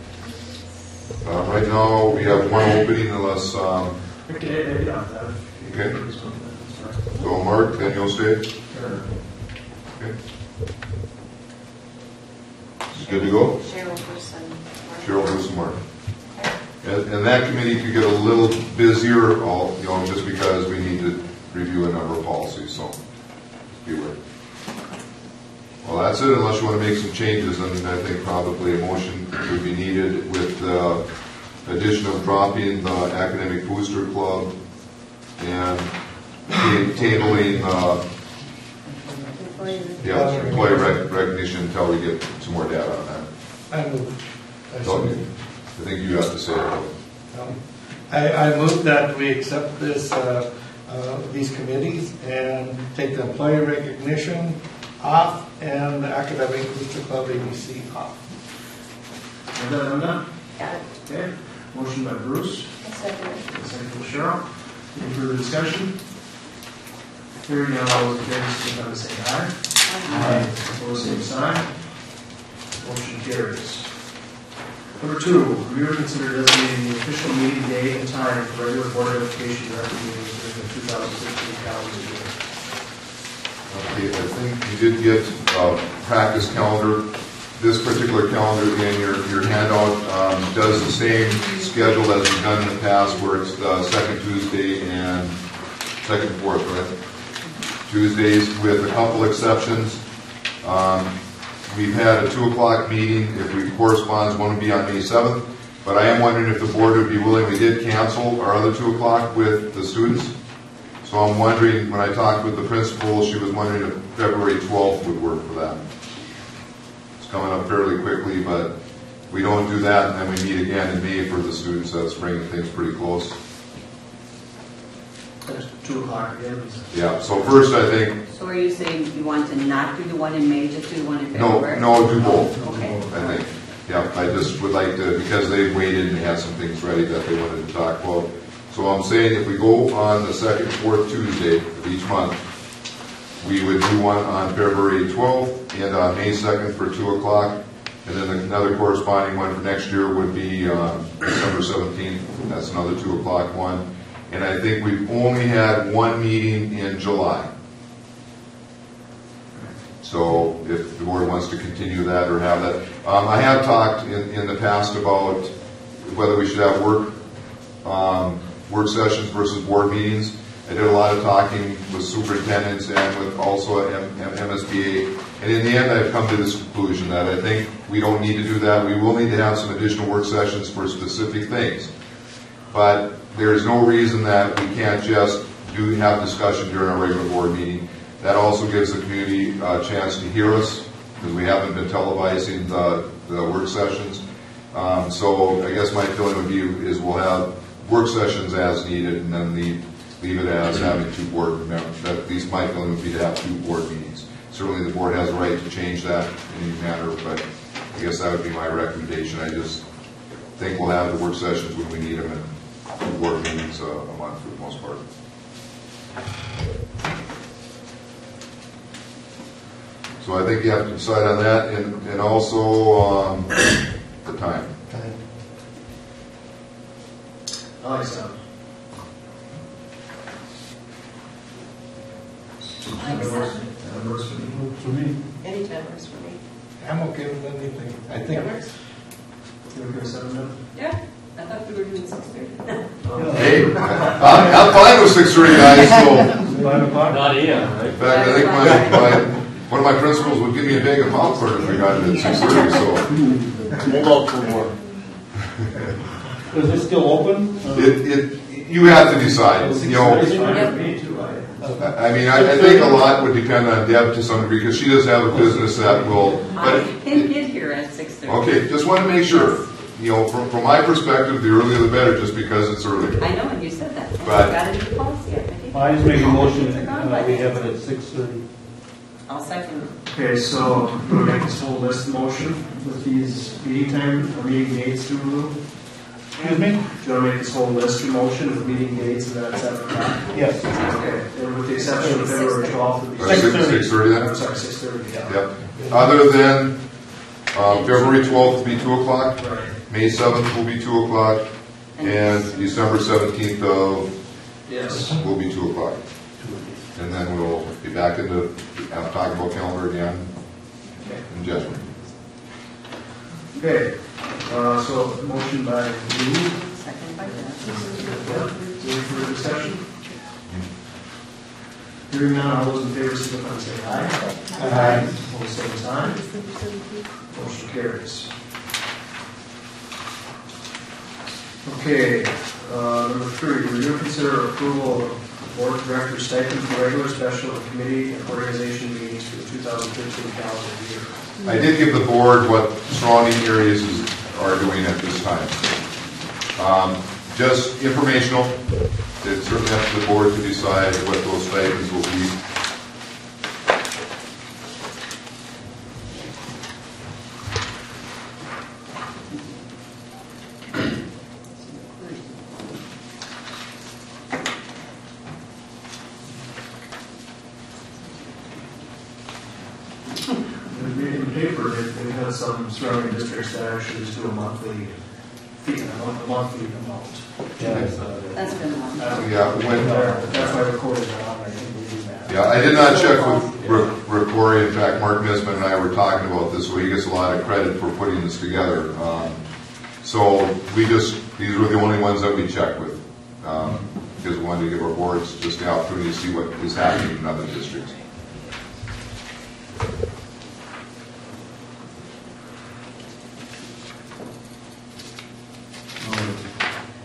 Right now, we have one opening unless, Okay, yeah, that. Okay. Sorry. so Mark, then you'll stay. Sure. Okay. Is it good to go? Cheryl person. Cheryl, Bruce, and Mark. And that committee could get a little busier, just because we need to review a number of policies, so be aware. Well, that's it, unless you want to make some changes, and I think probably a motion would be needed with the addition of dropping the academic booster club and tabling, employee recognition until we get some more data on that. I move. So, I think you have to say it. I move that we accept this, these committees and take the employee recognition off and the academic booster club ABC off. Is that enough? Got it. Okay. Motion by Bruce, A second. second by Cheryl. Any further discussion? Hearing none, all those in favor, signify by saying aye. Aye. Opposed, same sign. Motion carries. Number 2, review and consider designating the official meeting day and time for regular Board of Education director meetings during the 2016 calendar year. Okay, I think you did get a practice calendar. This particular calendar in your handout does the same schedule as we've done in the past, where it's the second Tuesday and second, fourth, right? Tuesdays, with a couple exceptions. We've had a 2 o'clock meeting. If we correspond, one would be on May 7th. But I am wondering if the board would be willing. We did cancel our other 2 o'clock with the students. So I'm wondering, when I talked with the principal, she was wondering if February 12th would work for that. It's coming up fairly quickly, but we don't do that, and then we meet again in May for the students. That's bringing things pretty close. There's 2 o'clock again. Yeah, so first I think, So are you saying you want to not do the one in May, just do the one in no, February? do both. Okay. I think. Yeah, I just would like to, because they waited and they had some things ready that they wanted to talk about. So I'm saying if we go on the second, fourth Tuesday of each month, we would do one on February 12th and on May 2nd for 2 o'clock. And then another corresponding one for next year would be December 17th. That's another 2 o'clock one. And I think we've only had one meeting in July. So if the board wants to continue that or have that. I have talked in the past about whether we should have work sessions versus board meetings. I did a lot of talking with superintendents and with also MSBA. And in the end, I've come to this conclusion that I think we don't need to do that. We will need to have some additional work sessions for specific things. But there is no reason that we can't just have discussion during our regular board meeting. That also gives the community a chance to hear us, because we haven't been televising the work sessions. So I guess my feeling would be is we'll have work sessions as needed, and then leave it as having 2 board members. At least my feeling would be to have 2 board meetings. Certainly the board has a right to change that in any manner, but I guess that would be my recommendation. I just think we'll have the work sessions when we need them, and 2 board meetings a month for the most part. So I think you have to decide on that, and also the time. I like seven. Like seven. That works for me. For me, Anytime works for me. I'm okay with anything. I think That works. You okay with seven then? Yeah, I thought we were doing 6:30. Hey, I'm fine with 6:30, guys, so. 5 o'clock. Not Ian, right? In fact, I think one of my principals would give me a bag of popcorn if we got it at 6:30, so. Hold out for more. Is it still open? You have to decide, you know. It's fine for me too. I mean, I think a lot would depend on Deb to some degree, because she does have a business that will, I but, can get here at 6:30. okay, just want to make sure. You know, from my perspective, the earlier the better, just because it's earlier. I know, and you said that. But- I got a new policy. I just make a motion, They're gone by we have then. it at 6:30. I'll second. Okay, so we'll make this whole list motion with these meeting time or meeting dates to Lou. Excuse me? Do you want to make this whole list of motion with meeting dates and then at 7 o'clock? Yes. Okay, and with the exception of February 12th. would be 6:30 then? I'm sorry, 6:30, yeah. Yep. Other than February 12th will be 2 o'clock, Right. May 7th will be 2 o'clock, and December 17th Yes. will be 2 o'clock. And then we'll be back into talking about calendar again in judgment. Okay, so motion by Lou. Second by Deb. Any further discussion? Hearing none, all those in favor, signify by saying aye. Aye. Opposed, same sign. Motion carries. Okay, number 3, review and consider approval of board of directors stipend for regular, special, and committee and organization meetings for the 2015 calendar year. I did give the board what surrounding areas are doing at this time. Just informational. It's certainly up to the board to decide what those stipends will be. In the paper, they've had some surrounding districts that actually just do a monthly fee, a monthly amount. That's been one. Yeah, when, That's why I recorded that on, I think we do that. yeah, I did not check with Rick Corey. In fact, Mark Misman and I were talking about this, so he gets a lot of credit for putting this together. So these were the only ones that we checked with, because we wanted to give our boards just the opportunity to see what is happening in other districts.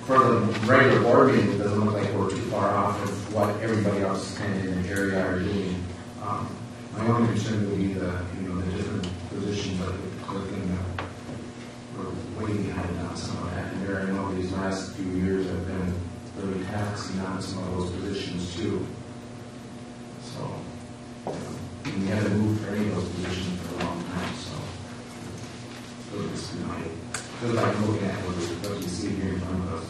For the regular board meeting, it doesn't look like we're too far off of what everybody else kind of in the area are doing. My only concern would be the different positions like with clerk and we're way behind on some of that. And there, I know these last few years have been really taxing on some of those positions too. So, we haven't moved for any of those positions for a long time, so. It's, feels like I'm looking at what we see here in front of us.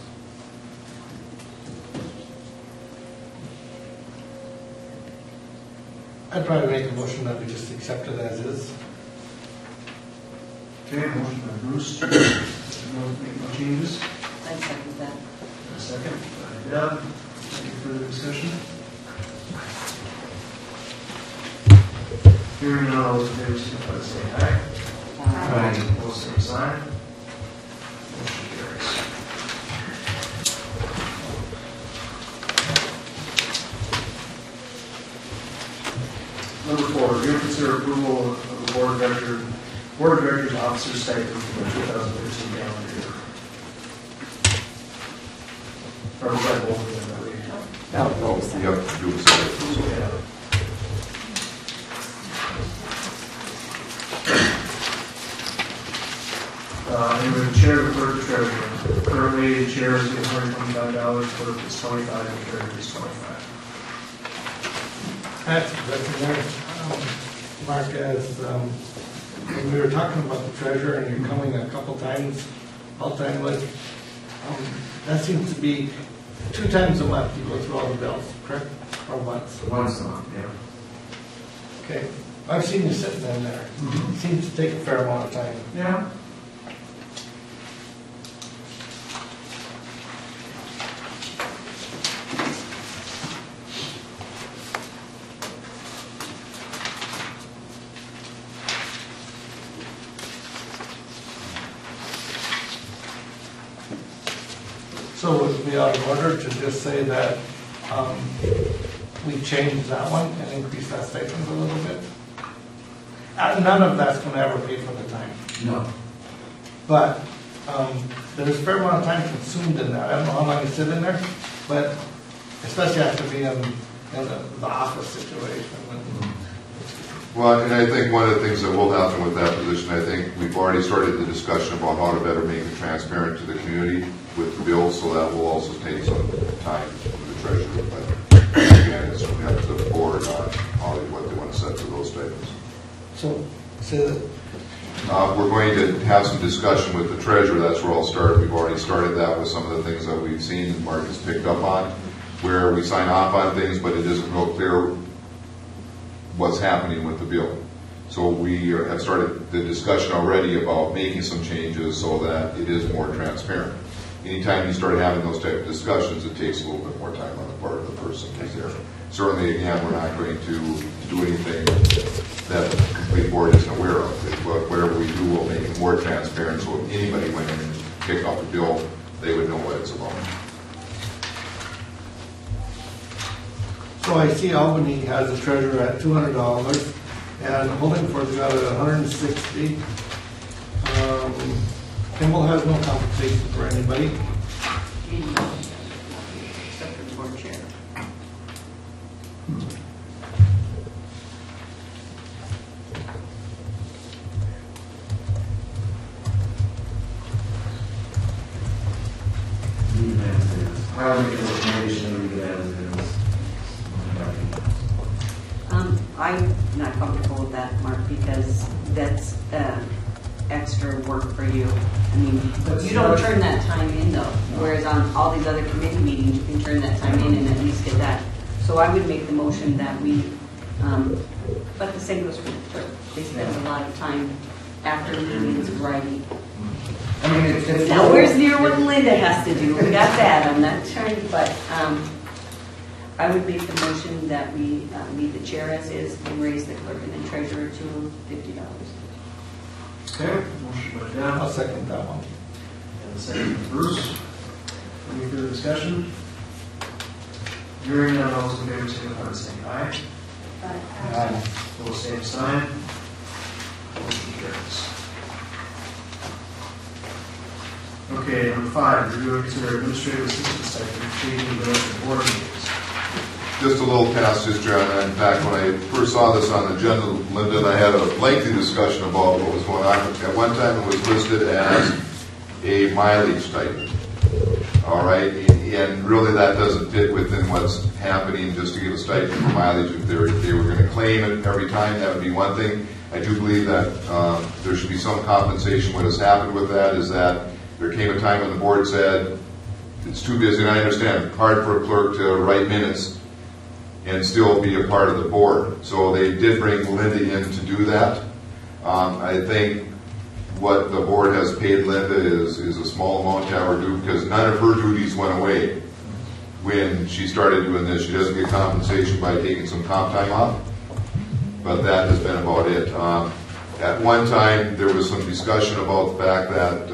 I'd probably make a motion that we just accept it as is. Okay, motion by Bruce. No changes. I second that. A second by Deb. Any further discussion? Hearing none, all those in favor, signify by saying aye. Aye. Opposed, same sign. Motion carries. Number 4, review and consider approval of the board of directors officer stipend for the 2013 calendar year. Or was that both of them that we have? Yep, do the same. Yeah. And the chair, the clerk, the treasurer. Currently, the chair is getting $125, clerk is $25, and treasurer is $25. That's nice. Mark, as when we were talking about the treasurer and you're coming a couple times, all-time list, that seems to be 2 times a month you go through all the bills, correct? Or once? Once a month, yeah. Okay. I've seen you sitting in there. It seems to take a fair amount of time. Yeah. So would it be out of order to just say that we change that one and increase that stipend a little bit? None of that's going to ever pay for the time. No. But there's a fair amount of time consumed in that. I don't know how long you sit in there, but especially after being in the office situation. Well, and I think one of the things that will happen with that position, I think we've already started the discussion about how to better make it transparent to the community with the bill, so that will also take some time with the treasurer. But again, it's going to have to the board on how what they want to set for those stipends. So that. We're going to have some discussion with the treasurer. That's where I'll start. We've already started that with some of the things that we've seen and Mark has picked up on, where we sign off on things, but it isn't real clear what's happening with the bill. So we have started the discussion already about making some changes so that it is more transparent. Anytime you start having those type of discussions, it takes a little bit more time on the part of the person who's there. Certainly, again, we're not going to do anything that the complete board isn't aware of. But whatever we do, we'll make it more transparent, so if anybody went in and picked up a bill, they would know what it's about. So I see Albany has a treasurer at $200 and Holdingford's got it at $160. Kimball has no compensation for anybody. Except for the board chair. Leave it as is. I'll make a recommendation to leave it as is. I'm not comfortable with that, Mark, because that's extra work for you. I mean, you don't turn that time in though, whereas on all these other committee meetings, you can turn that time in and at least get that. So I would make the motion that we, but the same goes for the clerk. They spend a lot of time after meetings writing. I mean, it's Now, where's near what Linda has to do? We got that, I'm not trying, but I would make the motion that we leave the chair as is and raise the clerk and the treasurer to $50. Okay, motion by Dan, I'll second that one. and a second by Bruce. Any further discussion? Hearing none, all those in favor, signify by saying aye. Aye. Opposed, same sign. Motion carries. Okay, number 5, review and consider administrative assistant stipend changing the board meetings. Just a little past history on that. In fact, when I first saw this on the agenda, Linda and I had a lengthy discussion about what was going on. At one time, it was listed as a mileage stipend. All right, and really that doesn't fit within what's happening. Just to give a stipend for mileage, if they were going to claim it every time, that would be one thing. I do believe that there should be some compensation. What has happened with that is that there came a time when the board said it's too busy, and I understand, hard for a clerk to write minutes and still be a part of the board. So they did bring Linda in to do that. I think what the board has paid Linda is a small amount to have her do, because none of her duties went away when she started doing this. She doesn't get compensation by taking some comp time off, but that has been about it. At one time, there was some discussion about the fact that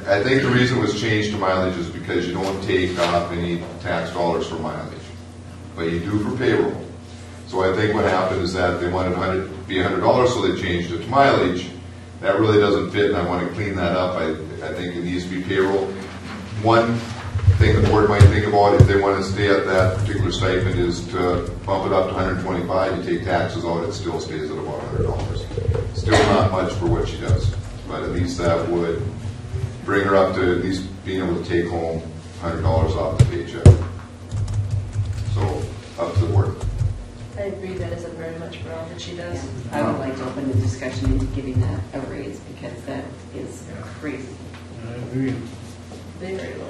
I think the reason it was changed to mileage is because you don't take off any tax dollars for mileage, but you do for payroll. So I think what happened is that they wanted it to be $100, so they changed it to mileage. That really doesn't fit, and I want to clean that up. I think it needs to be payroll. One thing the board might think about if they want to stay at that particular stipend is to bump it up to $125. You take taxes out, it still stays at about $100. Still not much for what she does, but at least that would bring her up to at least being able to take home $100 off the paycheck. So, up to the board. I agree, that isn't very much for all that she does. I would like to open the discussion into giving that a raise, because that is crazy. I agree. Very low.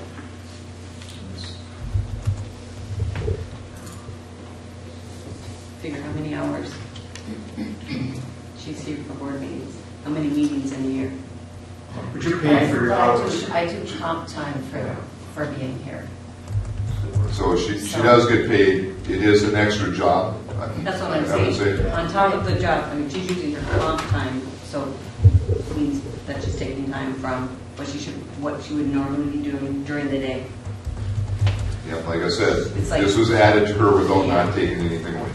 hours she's here for board meetings? How many meetings in a year? But you're paid for your hours. I do comp time for being here. So she does get paid. It is an extra job. That's what I'm I would saying. say. On top of the job, I mean, she's using her comp time, so it means that she's taking time from what she would normally be doing during the day. Yeah, like I said, It's like- this was added to her without not taking anything away.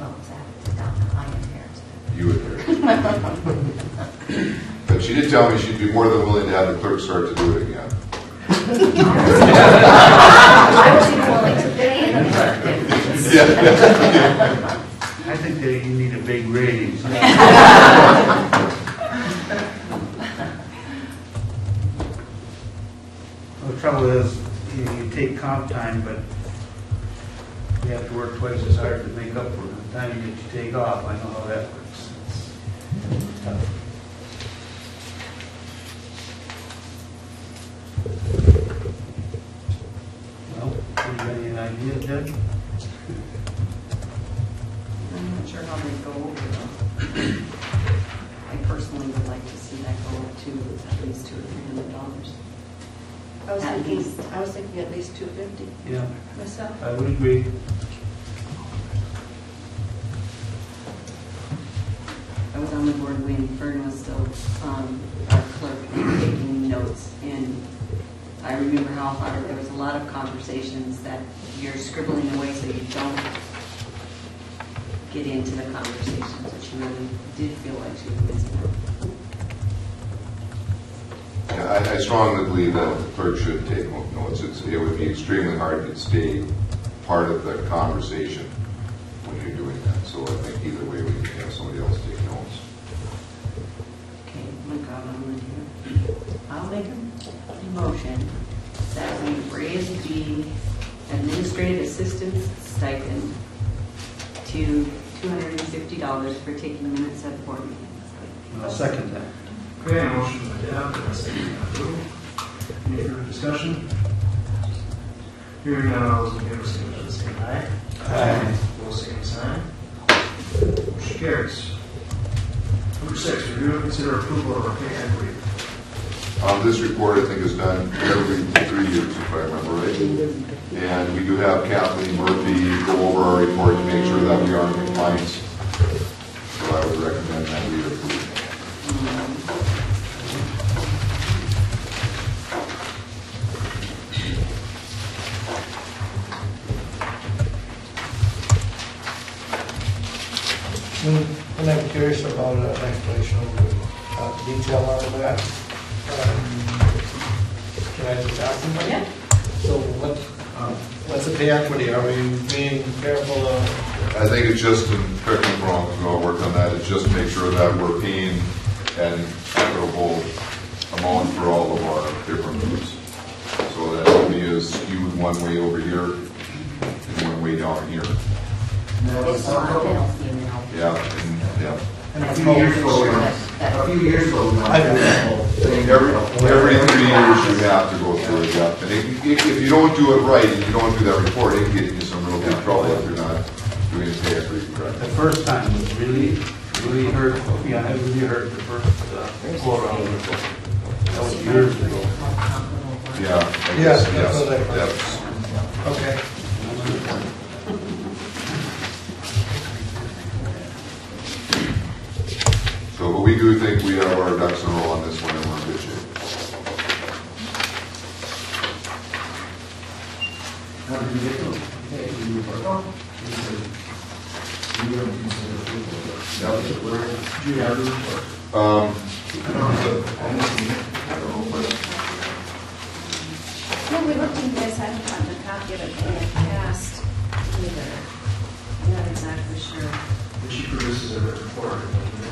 Well, it's down, I inherited. You would hear. But she did tell me she'd be more than willing to have the clerk start to do it again. I was even willing to pay the clerk. Yeah. I think that you need a big raise. The trouble is, you take comp time, but you have to work twice as hard to make up for the time that you take off. I know how that works. It's tough. Well, you got any ideas, Deb? I'm not sure how they go over though. I personally would like to see that go up to at least $200 or $300. I was At thinking, least. I was thinking at least 250 Yeah, myself. I would agree. I was on the board when Fern was still our clerk taking notes, and I remember how hard, there was a lot of conversations that you're scribbling away so you don't get into the conversations, that she really did feel like she was missing out. Yeah, I strongly believe that the clerk should take notes. It would be extremely hard to stay part of the conversation when you're doing that. So I think either way, we can have somebody else take notes. Okay, my God, I'm in here. I'll make a motion that we raise the administrative assistance stipend to $250 for taking minutes at board meetings. I'll second that. Okay, motion by Deb, and a second by Lou. Any further discussion? Hearing none, all those in favor, signify by saying aye. Aye. Opposed, same sign. Motion carries. Number 6, review and consider approval of our pay equity. This report, I think, is done every 3 years, if I remember right. And we do have Kathleen Murphy go over our report to make sure that we are in compliance. So I would recommend that we approve. And I'm curious about an explanation of detail on that. Can I just ask somebody? Yeah. So what's the pay equity? Are we being careful of? I think it's just, and correct me if I'm wrong, because I'll work on that, it's just to make sure that we're paying an equitable amount for all of our different groups. So that only is skewed one way over here and one way down here. It's a lot of male, female. Yeah. And A few years ago, we went Every 3 years you have to go through it, yeah. And if you don't do it right and you don't do that report, it can get you in some real big trouble if you're not doing the pay equity The correctly. first time was really hurt. Yeah, it really hurt the first go around. That was years ago. Yeah. I Yeah, guess, that's what I heard. yes. Okay. So, but we do think we have our ducks in a row on this one and we're in good shape. How did you get them? Okay, you report. Oh. You don't consider approval of it. Where did you have the report? I don't know. I don't know, but No, we looked and you guys hadn't gotten a copy of it in the past either. I'm not exactly sure. she produces a report.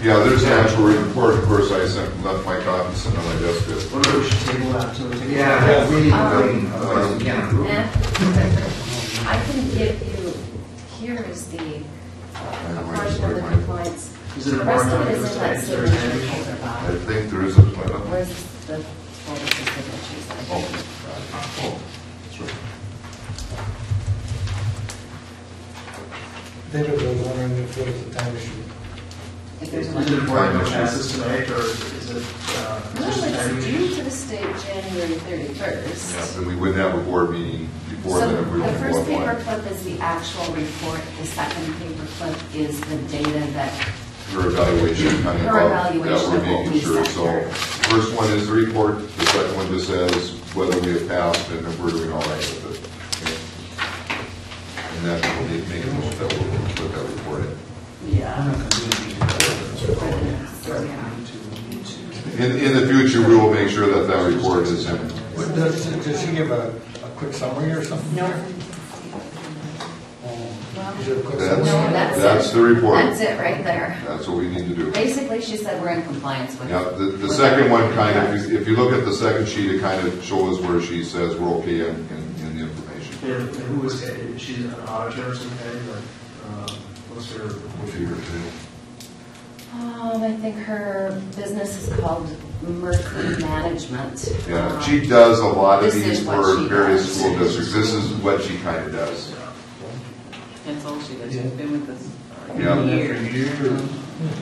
Yeah, there's an actual report, of course, I left my copy sitting on my desk. What do we should table that to? Yeah, we otherwise we can't approve. I can give you, here is the portion of the complaints. Is it a The rest more of it is in that signature folder, I Bob. think there is a plan. Where's the folder for signatures? Oh, that's right. David was wondering if there was a time issue. If there's Is one. it important to pass this tonight, or is it Well, just a it's time due issue? to the state January Yeah, 31st. then we wouldn't have a board meeting before So then if we the don't first go paper online. clip is the actual report, the second paper clip is the data that, Her evaluation kind of. Her evaluation that we're of what making we sure. sent So, her. first one is the report, the second one just says whether we have passed and if we're doing all right with it. And then we'll make a motion that we'll put that report in. Yeah. In the future, we will make sure that that report is in. Does she give a quick summary or something? no, Is it a quick That's- summary? That's the report. that's it right there. That's what we need to do. Basically, she said we're in compliance with. Yeah, the with second one our kind of, reports. if you look at the second sheet, it kind of shows where she says we're okay in the information. And who is, she's an auditor or something, or what's her? We'll figure it out. I think her business is called Mercury Management. Yeah, she does a lot of This is these what for she various does. school districts. This is what she kind of does. That's all she does. She's been with us Yeah. years.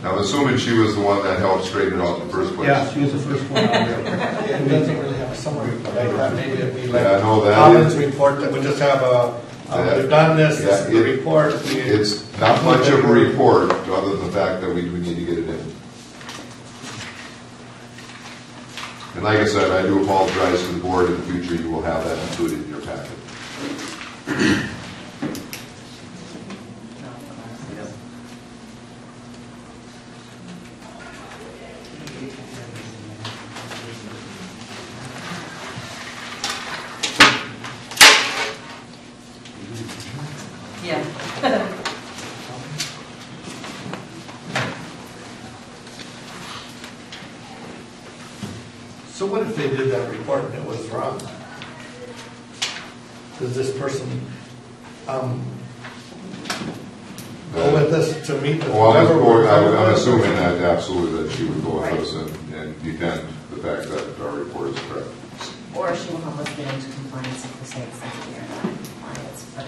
I'm assuming she was the one that helped straighten it out in the first place. Yeah, she was the first one out there. It doesn't really have a summary, but I thought maybe it'd be like Yeah, I know that Collins' is- report that would just have That- we've done this, this is yeah, the report. It's not much of a report, other than the fact that we do need to get it in. And like I said, I do apologize to the board. In the future, you will have that included in your packet. Yeah. So what if they did that report and it was wrong? Does this person go with us to meet with Well, whoever we're I'm assuming that absolutely that she would go with us and defend the fact that our report is correct. Or she will help us get into compliance if the state says we are not in compliance. But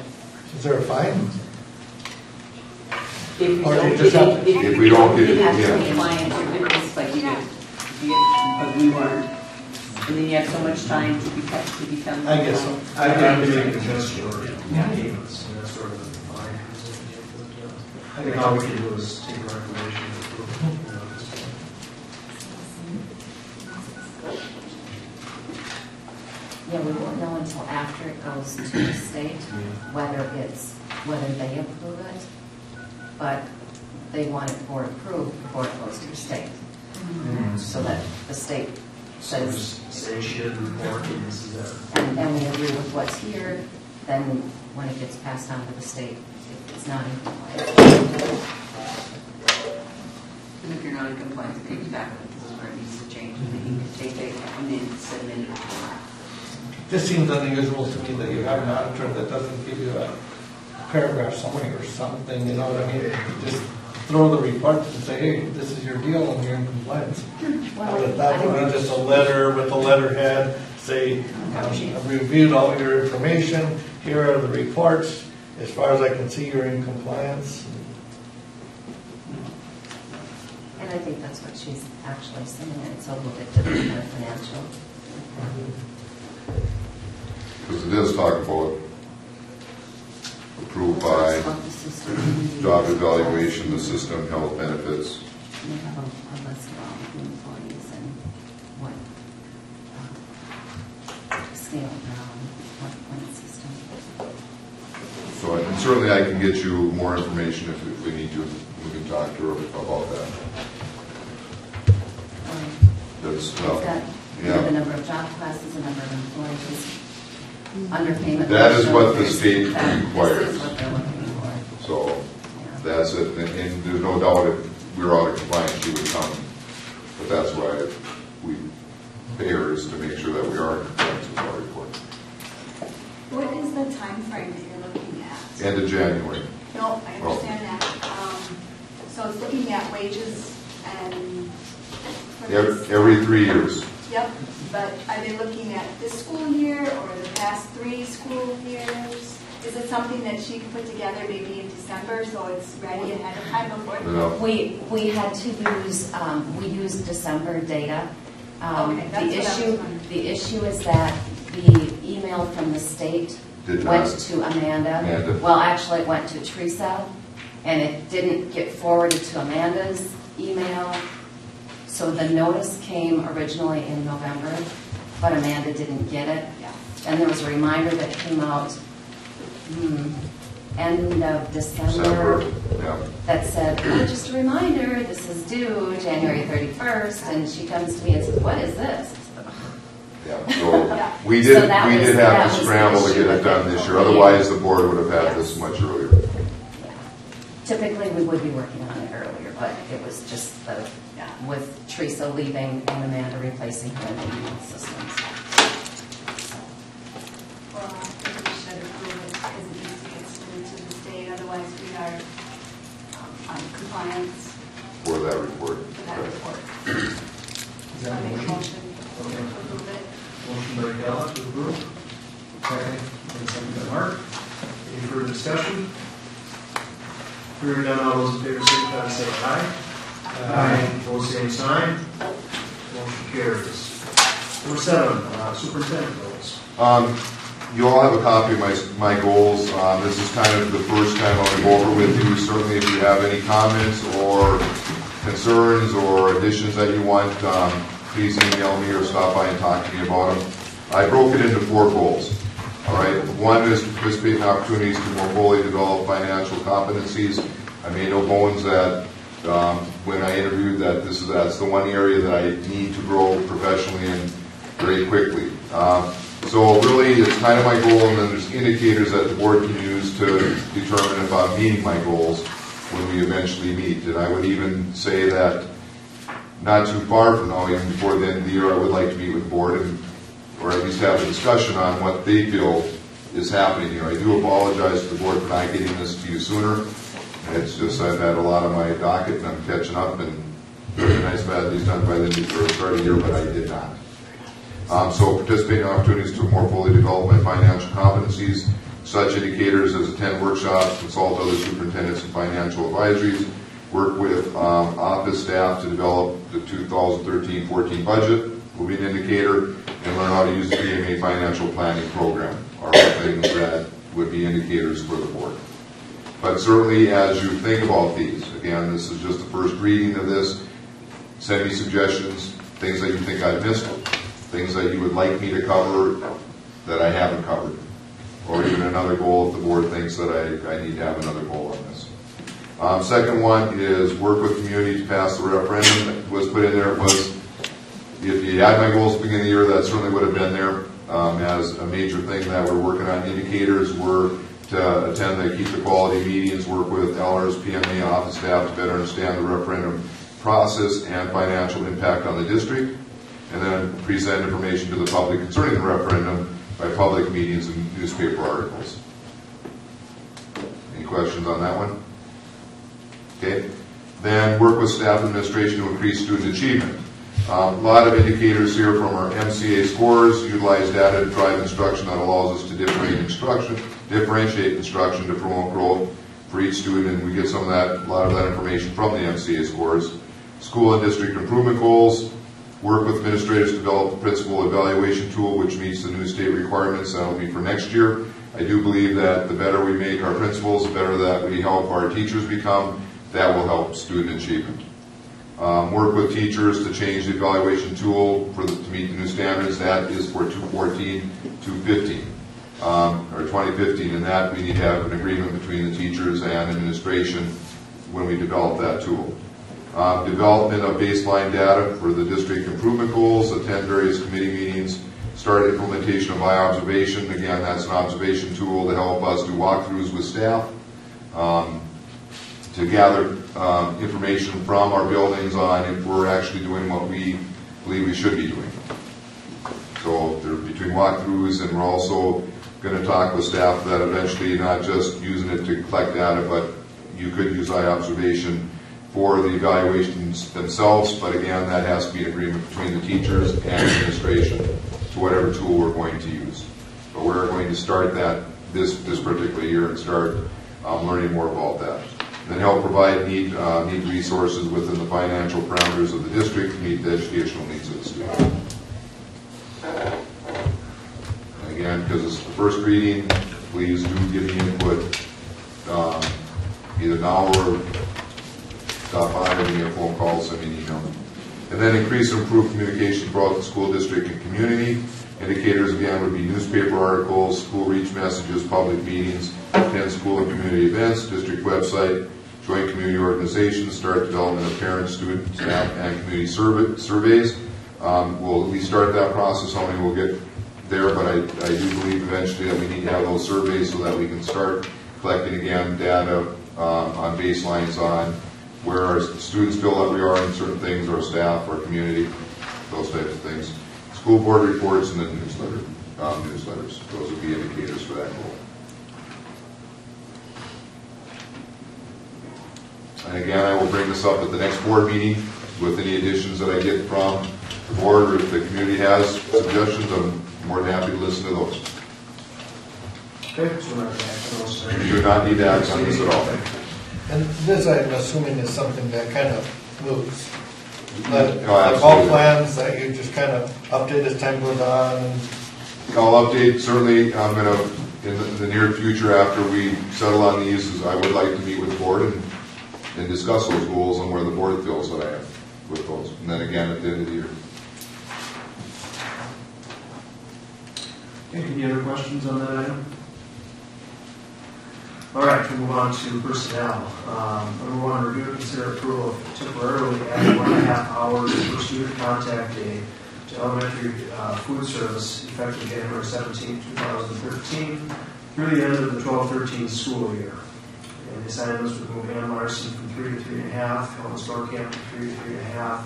Is there a fine? If we Or you don't just get, have- If we don't get it, you have to yeah. be compliant, you're good, it's like you did. But we weren't. And then you have so much time to become. I guess so. I can make a gesture or payments, and that's sort of the fine. I think all we can do is take our information and approve it. yeah, we won't know until after it goes to the state, whether they approve it. But they want it board approved before it goes to the state. So that the state So says, just say she didn't report, and this is that. and we agree with what's here, then when it gets passed on to the state, it's not in compliance. And if you're not in compliance, it takes back, this is where it needs to change, and then you can take it and then submit it. This seems unusual to me that you have an auditor that doesn't give you a paragraph summary or something, you know what I mean? You just throw the report and say, hey, this is your deal and you're in compliance. That would be just a letter with a letterhead, say, I've reviewed all your information, here are the reports, as far as I can see, you're in compliance. And I think that's what she's actually saying, it's a little bit different than financial. Because it does talk about approved by, About the system. job evaluation, the system, health benefits. We have a list of all the employees and what scale down, what point system. So and certainly I can get you more information if we need to. We can talk to her about that. That's, It's got yeah. the number of job classes, the number of employees, underpayment. That is what the ratio. state This requires. is what they're looking for. So Yeah. that's it. And there's no doubt if we were out of compliance, she would come. But that's why we pay her is to make sure that we are in compliance with our report. What is the time frame that you're looking at? End of January. No, I understand that. So it's looking at wages and. Every 3 years. Yep, but are they looking at this school year or the past 3 school years? Is it something that she could put together maybe in December, so it's ready ahead of time before? No. We had to use, we used December data. Okay, that's what I was wondering. The issue is that the email from the state Did went not. to Amanda. Amanda. Well, actually, it went to Teresa, and it didn't get forwarded to Amanda's email. So the notice came originally in November, but Amanda didn't get it. Yeah. And there was a reminder that came out end of December, yeah. that said, oh, just a reminder, this is due January 31st. And she comes to me and says, what is this? Yeah, so Yeah. we So did, that we was- did that have was to the scramble to issue get it with done it. this year, otherwise the board would have had this much earlier. Yeah. Typically, we would be working on it earlier, but it was just with Teresa leaving and Amanda replacing her in the email systems. Well, I think we should approve it because it needs to get submitted to the state, otherwise we are on compliance For that report. for that report. Is So that I a make a motion? motion to approve it. Motion by Della to approve. Second. And second by Mark. Any further discussion? Hearing none, all those in favor signify by saying aye. Aye. Opposed, same sign. Motion carries. Number 7, superintendent goals. You all have a copy of my goals. This is kind of the first time I'm going to go over with you. Certainly if you have any comments or concerns or additions that you want, please email me or stop by and talk to me about them. I broke it into 4 goals. All right. One is to participate in opportunities to more fully develop financial competencies. I made no bones that when I interviewed that's the one area that I need to grow professionally and very quickly. So really, it's kind of my goal, and then there's indicators that the board can use to determine if I'm meeting my goals when we eventually meet. And I would even say that not too far from now, even before the end of the year, I would like to meet with the board or at least have a discussion on what they feel is happening here. I do apologize to the board for not getting this to you sooner. It's just I've had a lot on my docket and I'm catching up, and very nice to have these done by the start of the year, but I did not. So participating in opportunities to more fully develop my financial competencies, such indicators as attend workshops, consult other superintendents and financial advisories, work with office staff to develop the 2013-14 budget, will be an indicator, and learn how to use the PMA financial planning program are all things that would be indicators for the board. But certainly as you think about these, again, this is just the first reading of this, send me suggestions, things that you think I've missed, things that you would like me to cover that I haven't covered, or even another goal if the board thinks that I need to have another goal on this. Second one is work with community to pass the referendum that was put in there. It was, if you had my goals at the beginning of the year, that certainly would have been there as a major thing that we're working on. Indicators were to attend the Keep the Quality meetings, work with elders, PMA, office staff to better understand the referendum process and financial impact on the district, and then present information to the public concerning the referendum by public meetings and newspaper articles. Any questions on that one? Okay. Then work with staff administration to increase student achievement. A lot of indicators here from our MCA scores. Utilize data to drive instruction that allows us to differentiate instruction to promote growth for each student, and we get a lot of that information from the MCA scores. School and district improvement goals. Work with administrators to develop the principal evaluation tool which meets the new state requirements. That will be for next year. I do believe that the better we make our principals, the better that we help our teachers become. That will help student achievement. Work with teachers to change the evaluation tool to meet the new standards. That is for 2014, 2015, or 2015, and that we need to have an agreement between the teachers and administration when we develop that tool. Development of baseline data for the district improvement goals, attend various committee meetings, start implementation of by observation. Again, that's an observation tool to help us do walkthroughs with staff to gather information from our buildings on if we're actually doing what we believe we should be doing. So they're between walkthroughs, and we're also going to talk with staff that eventually not just using it to collect data, but you could use eye observation for the evaluations themselves, but again, that has to be an agreement between the teachers and administration to whatever tool we're going to use. But we're going to start that this particular year and start learning more about that. Then help provide need resources within the financial parameters of the district to meet the educational needs of the student. And again, because it's the first reading, please do give me input either now or stop by or give me a phone call, send me an email. And then increase and improve communication throughout the school district and community. Indicators again would be newspaper articles, school reach messages, public meetings, attend school and community events, district website, join community organizations, start development of parents, student, staff, and community surveys. We'll at least start that process. How many will get there, but I do believe eventually that we need to have those surveys so that we can start collecting again data on baselines on where our students feel that we are in certain things, our staff, our community, those types of things. School board reports and then newsletters. Those would be indicators for that goal. And again, I will bring this up at the next board meeting with any additions that I get from the board, or if the community has suggestions, I'm more than happy to listen to those. Okay, so we're not going to act on those. You do not need to act on this at all. And this, I'm assuming, is something that kind of moves. Like Oh, all absolutely. plans that you just kind of update as time goes on. And I'll update, certainly, I'm going to, in the near future, after we settle on these, I would like to meet with the board and discuss those goals and where the board feels that I am with those. And then again, at the end of the year. Okay, any other questions on that item? All right, we'll move on to personnel. Number one, review and consider approval of temporarily adding 1.5 hours per student contact day to elementary food service effective January 17, 2013 through the end of the 12-13 school year. And the assignments would move Ann Larson from 3 to 3.5, Helen Storkamp from 3 to 3.5,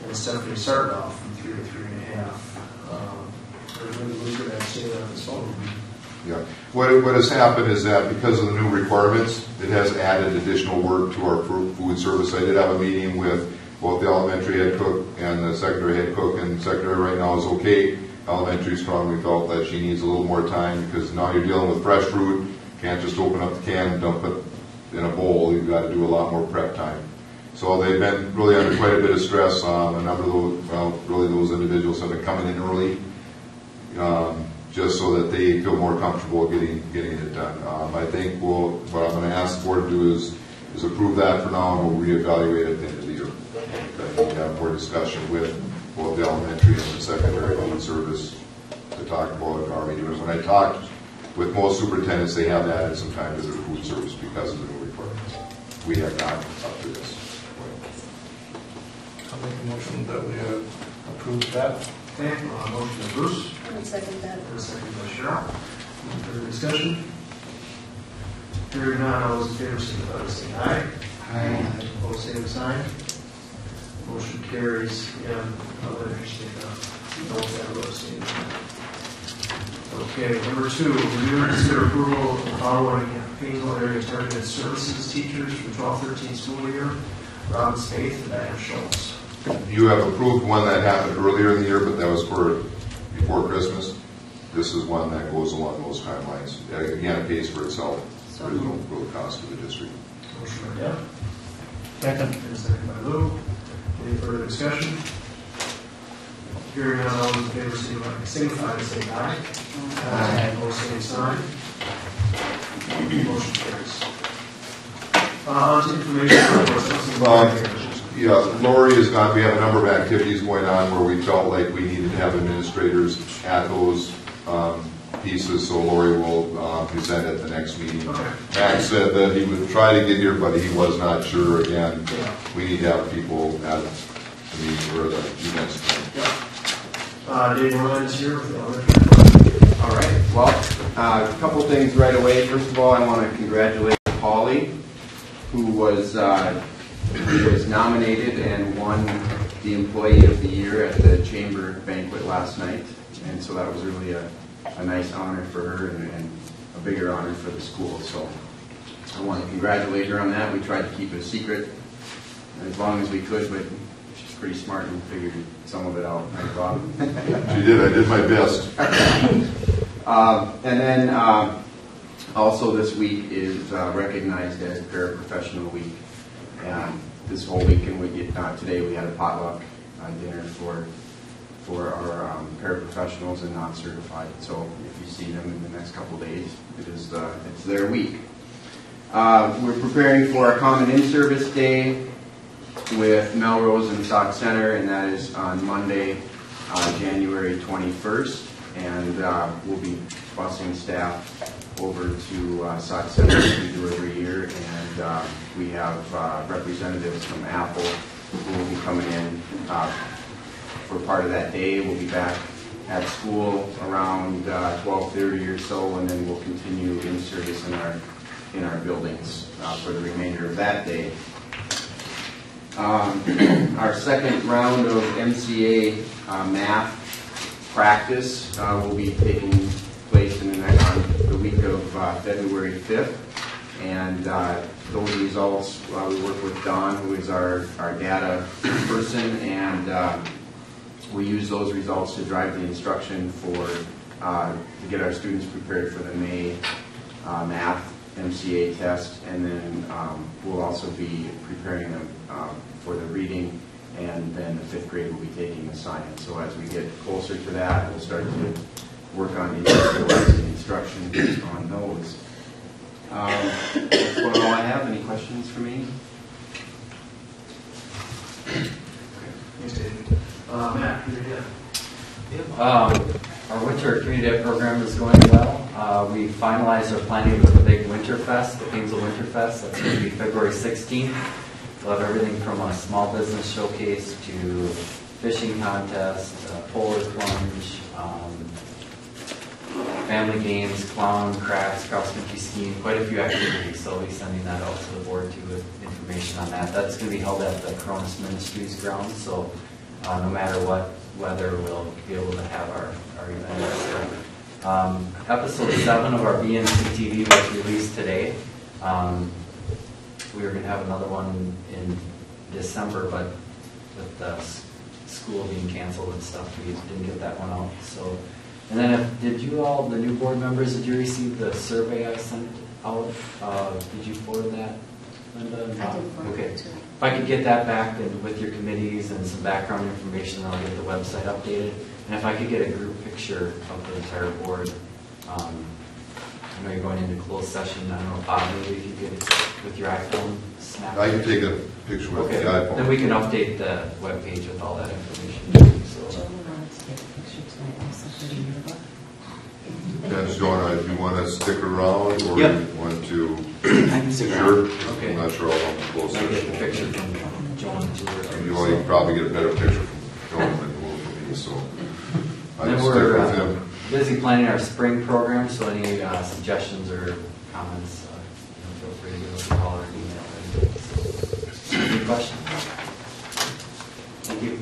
and Stephanie Sardoff from 3 to 3.5. Yeah. What has happened is that because of the new requirements, it has added additional work to our food service. I did have a meeting with both the elementary head cook and the secondary head cook, and secondary right now is okay. Elementary strongly felt that she needs a little more time because now you're dealing with fresh fruit. You can't just open up the can and dump it in a bowl. You've got to do a lot more prep time. So they've been really under quite a bit of stress. A number of those, really those individuals have been coming in early. Just so that they feel more comfortable getting it done. I think what I'm going to ask the board to do is approve that for now, and we'll reevaluate at the end of the year. We need to have more discussion with both the elementary and the secondary food service to talk about our meetings. When I talked with most superintendents, they have added some time to their food service because of the new requirements. We have not up to this point. I'll make a motion that we approve that. Okay, motion by Bruce. I would second that. And a second by Cheryl. Any further discussion? Hearing none, all those in favor signify by saying aye. Aye. Opposed, same sign. Motion carries. And I'll let you take note of that row statement. Okay, number two, review and consider approval of the following Paynesville area targeted services teachers for 12-13 school year: Robin Spaeth and Diane Schultz. You have approved one that happened earlier in the year, but that was before Christmas. This is one that goes along those timelines. Again, it pays for itself. There is no real cost to the district. Motion by Deb. Second. And a second by Lou. Any further discussion? Hearing none, all those in favor signify by saying aye. Aye. Opposed, same sign. Motion carries. On to information reports. Yeah, Lori is gone. We have a number of activities going on where we felt like we needed to have administrators at those pieces, so Lori will present at the next meeting. Okay. Max said that he would try to get here, but he was not sure. Again, we need to have people at the meeting or the events. Dave Moran is here with the elementary. All right. Well, a couple things right away. First of all, I want to congratulate Polly, who was nominated and won the Employee of the Year at the Chamber banquet last night. And so that was really a nice honor for her and a bigger honor for the school. So I want to congratulate her on that. We tried to keep it a secret as long as we could, but she's pretty smart and figured some of it out. Right, Bob? She did. I did my best. And then Also this week is recognized as Paraprofessional Week. And this whole weekend, today we had a potluck dinner for our paraprofessionals and non-certified. So if you see them in the next couple of days, it's their week. We're preparing for our Common In-Service Day with Melrose and Sauk Center, and that is on Monday, January 21st. And we'll be busing staff over to Sauk Center, as we do every year. And we have representatives from Apple who will be coming in for part of that day. We'll be back at school around 12:30 or so, and then we'll continue in service in our buildings for the remainder of that day. Our second round of MCA math practice will be taking place on the week of February 5th. And those results, we work with Don, who is our data person, and we use those results to drive the instruction to get our students prepared for the May math MCA test. And then we'll also be preparing them for the reading, and then the 5th grade will be taking the science. So as we get closer to that, we'll start to work on individualizing instruction based on those. That's all I have. Any questions for me? Thanks, David. Matt, you're Our winter community ed program is going well. We finalized our planning for the big winter fest, the Paynesville Winter Fest. That's going to be February 16th. We'll have everything from a small business showcase to fishing contest, polar plunge, family games, clown, crafts, cross-country skiing, quite a few activities. So I'll be sending that out to the board too with information on that. That's going to be held at the Cronus Ministries grounds. So no matter what weather, we'll be able to have our event there. Episode 7 of our BNC TV was released today. We were going to have another one in December, but with the school being canceled and stuff, we didn't get that one out. So, and then did you all, the new board members, did you receive the survey I sent out? Did you forward that, Linda? I did forward it to you. If I could get that back and with your committees and some background information, I'll get the website updated. And if I could get a group picture of the entire board. I know you're going into closed session. I don't know, Bob, maybe if you could, with your iPhone, snap. I can take a picture with the iPhone. Then we can update the webpage with all that information too. So. Joe wanted to take a picture tonight also for the yearbook. Depends, Joanna, if you want to stick around or Yep. you want to. I can stick Sure. around. Okay. I'm not sure how long the closed I get the session picture will be. from Joan too. You can probably get a better picture from Joan than you will from me, so I Then can stick we're with him. busy planning our spring program, so any suggestions or comments, feel free to give us a call or email. Any questions? Thank you.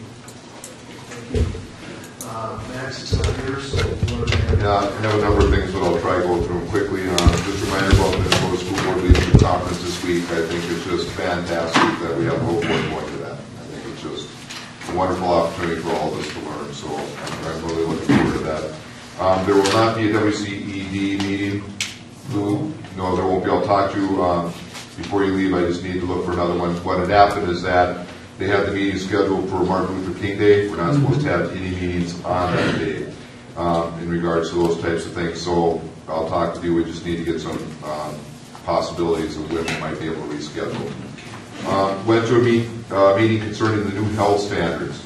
Max, it's not here, so we're Yeah, I have a number of things, but I'll try to go through them quickly. Just a reminder about the Minnesota School Board Leadership Conference this week. I think it's just fantastic that we have a whole board going to that. I think it's just a wonderful opportunity for all of us to learn, so I'm really looking forward to that. There will not be a WCED meeting, Lou. No, there won't be. I'll talk to you before you leave. I just need to look for another one. What had happened is that they had the meeting scheduled for Martin Luther King Day. We're not supposed to have any meetings on that day in regards to those types of things. So I'll talk to you. We just need to get some possibilities of when we might be able to reschedule. Went to a meeting concerning the new health standards.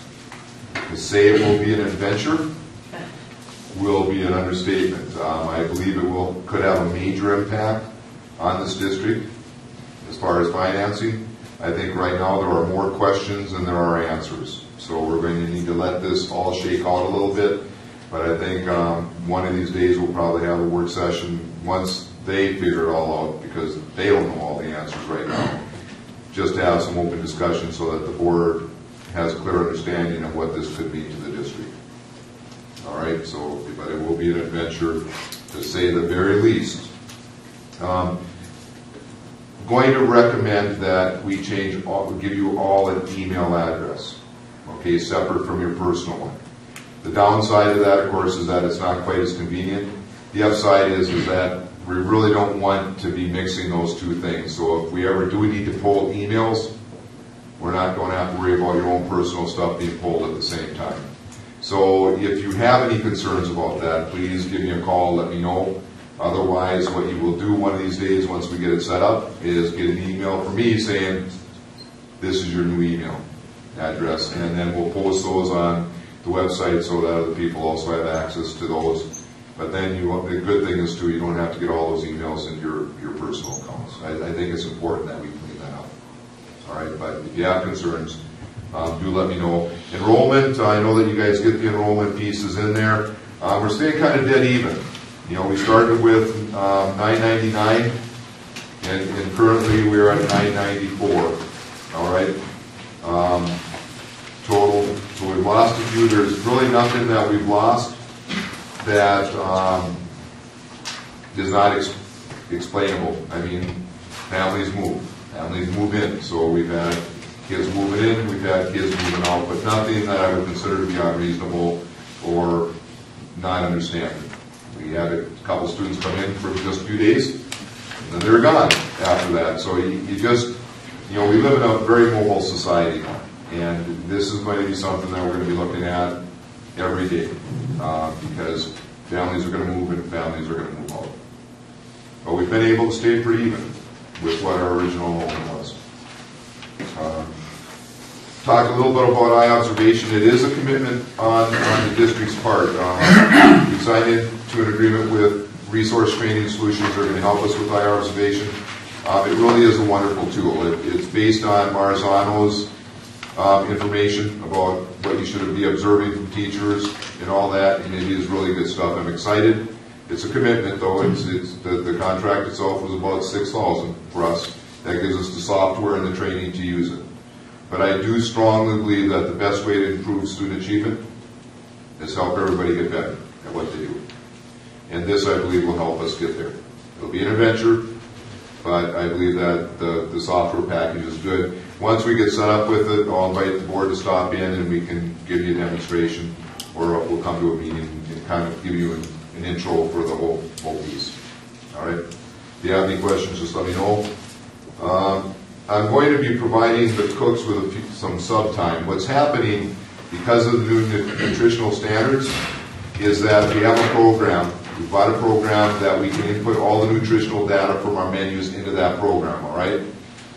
To say it will be an adventure will be an understatement. I believe it could have a major impact on this district as far as financing. I think right now there are more questions than there are answers. So we're going to need to let this all shake out a little bit. But I think one of these days we'll probably have a work session once they figure it all out, because they don't know all the answers right now. Just to have some open discussion so that the board has a clear understanding of what this could mean to the district. All right, so, but it will be an adventure, to say the very least. Going to recommend that we give you all an email address, okay, separate from your personal one. The downside of that, of course, is that it's not quite as convenient. The upside is that we really don't want to be mixing those two things. So if we ever do need to pull emails, we're not going to have to worry about your own personal stuff being pulled at the same time. So if you have any concerns about that, please give me a call, let me know. Otherwise, what you will do one of these days once we get it set up is get an email from me saying, this is your new email address, and then we'll post those on the website so that other people also have access to those. But then the good thing is too, you don't have to get all those emails into your personal accounts. I think it's important that we clean that up. All right, but if you have concerns, do let me know. Enrollment, I know that you guys get the enrollment pieces in there. We're staying kind of dead even. You know, we started with $9.99, and currently we're at $9.94. All right, total. So we've lost a few. There's really nothing that we've lost that is not explainable. I mean, families move in. So we've had kids moving in, we've had kids moving out, but nothing that I would consider to be unreasonable or not understanding. We had a couple students come in for just a few days, and then they were gone after that. So you just, you know, we live in a very mobile society now, and this is going to be something that we're going to be looking at every day, because families are going to move in, families are going to move out. But we've been able to stay pretty even with what our original enrollment was. Talk a little bit about I-observation. It is a commitment on the district's part. We signed into an agreement with Resource Training Solutions. They're going to help us with I-observation. It really is a wonderful tool. It's based on Marzano's information about what you should be observing from teachers and all that, and it is really good stuff. I'm excited. It's a commitment, though. The contract itself was about $6,000 for us. That gives us the software and the training to use it. But I do strongly believe that the best way to improve student achievement is help everybody get better at what they do. And this, I believe, will help us get there. It'll be an adventure, but I believe that the software package is good. Once we get set up with it, I'll invite the board to stop in and we can give you a demonstration, or we'll come to a meeting and kind of give you an intro for the whole piece. All right? If you have any questions, just let me know. I'm going to be providing the cooks with some sub time. What's happening, because of the new nutritional standards, is that we have a program. We've got a program that we can input all the nutritional data from our menus into that program, all right?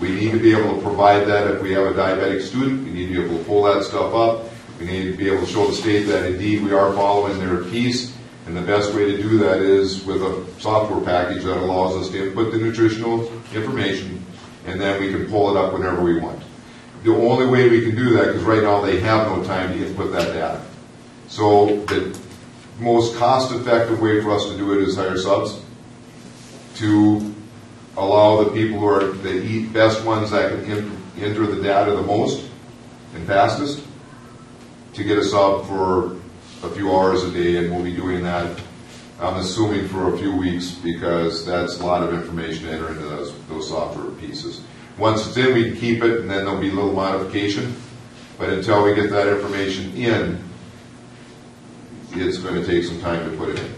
We need to be able to provide that if we have a diabetic student. We need to be able to pull that stuff up. We need to be able to show the state that indeed we are following their piece. And the best way to do that is with a software package that allows us to input the nutritional information, and then we can pull it up whenever we want. The only way we can do that, because right now they have no time to input that data. So the most cost-effective way for us to do it is hire subs to allow the people who are the best ones that can enter the data the most and fastest to get a sub for a few hours a day, and we'll be doing that, I'm assuming, for a few weeks, because that's a lot of information to enter into those software pieces. Once it's in, we can keep it, and then there'll be a little modification. But until we get that information in, it's going to take some time to put it in.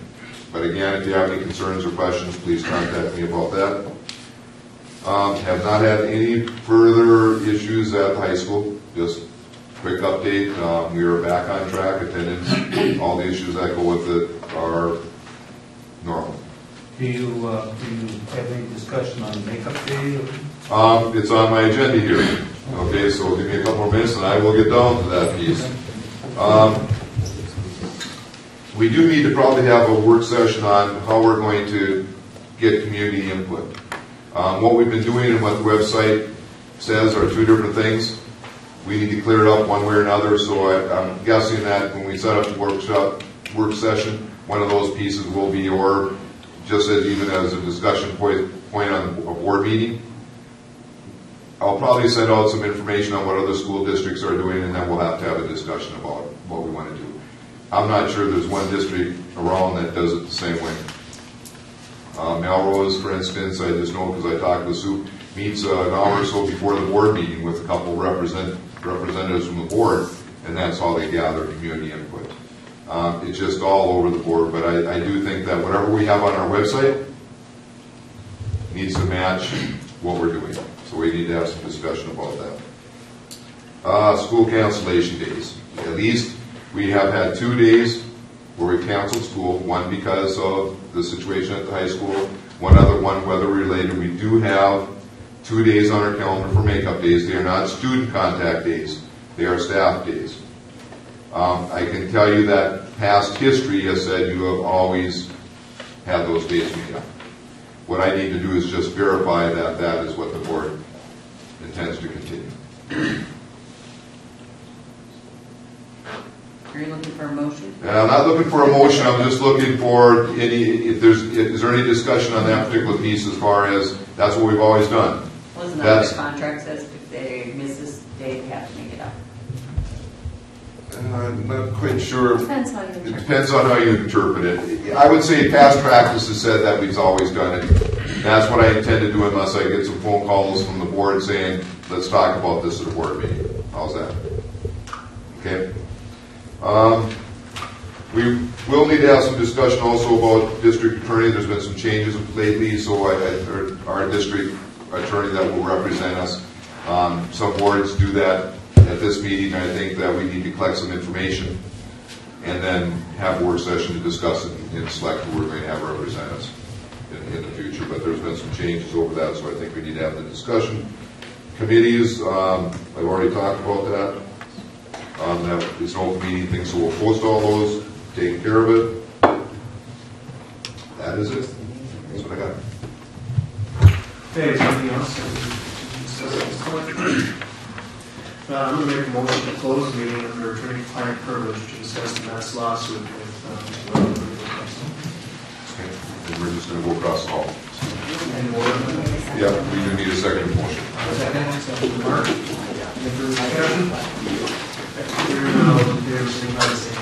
But again, if you have any concerns or questions, please contact me about that. Have not had any further issues at the high school. Just quick update. We are back on track. Attendance, all the issues that go with it are normal. Do you have any discussion on makeup day? It's on my agenda here. Okay, so give me a couple more minutes and I will get down to that piece. We do need to probably have a work session on how we're going to get community input. What we've been doing and what the website says are two different things. We need to clear it up one way or another, so I'm guessing that when we set up the work session, one of those pieces will be, or just as even as a discussion point on a board meeting, I'll probably send out some information on what other school districts are doing, and then we'll have to have a discussion about what we want to do. I'm not sure there's one district around that does it the same way. Melrose, for instance, I just know because I talked to Sue, meets an hour or so before the board meeting with a couple representatives from the board, and that's how they gather community input. It's just all over the board, but I do think that whatever we have on our website needs to match what we're doing. So we need to have some discussion about that. School cancellation days. At least we have had 2 days where we canceled school, one because of the situation at the high school, one other one weather related. We do have 2 days on our calendar for makeup days. They are not student contact days. They are staff days. I can tell you that past history has said you have always had those days made up. What I need to do is just verify that that is what the board intends to continue. Are you looking for a motion? And I'm not looking for a motion, I'm just looking for is there any discussion on that particular piece as far as, that's what we've always done? Wasn't that what the contract says, if they miss this day, they have to make it up? I'm not quite sure. Depends how you It interpret. depends on how you interpret it. I would say past practice has said that we've always done it. That's what I intend to do unless I get some phone calls from the board saying, let's talk about this at a board meeting. How's that? Okay? We will need to have some discussion also about district attorney. There's been some changes lately, so our district attorney that will represent us. Some boards do that at this meeting. I think that we need to collect some information and then have a work session to discuss it and select who we're going to have represent us in the future. But there's been some changes over that, so I think we need to have the discussion. Committees, I've already talked about that. That is an open meeting thing, so we'll post all those, take care of it. That is it. That's what I got. Okay, is there anything else that we should discuss at this point? I'm going to make a motion to close the meeting under attorney-client privilege to discuss the Matt's lawsuit with Okay. And we're just going to go across the hall. and Warren. Yeah, we do need a second motion. Second, Mark. Any further discussion? Hearing none, all those in favor, signify by saying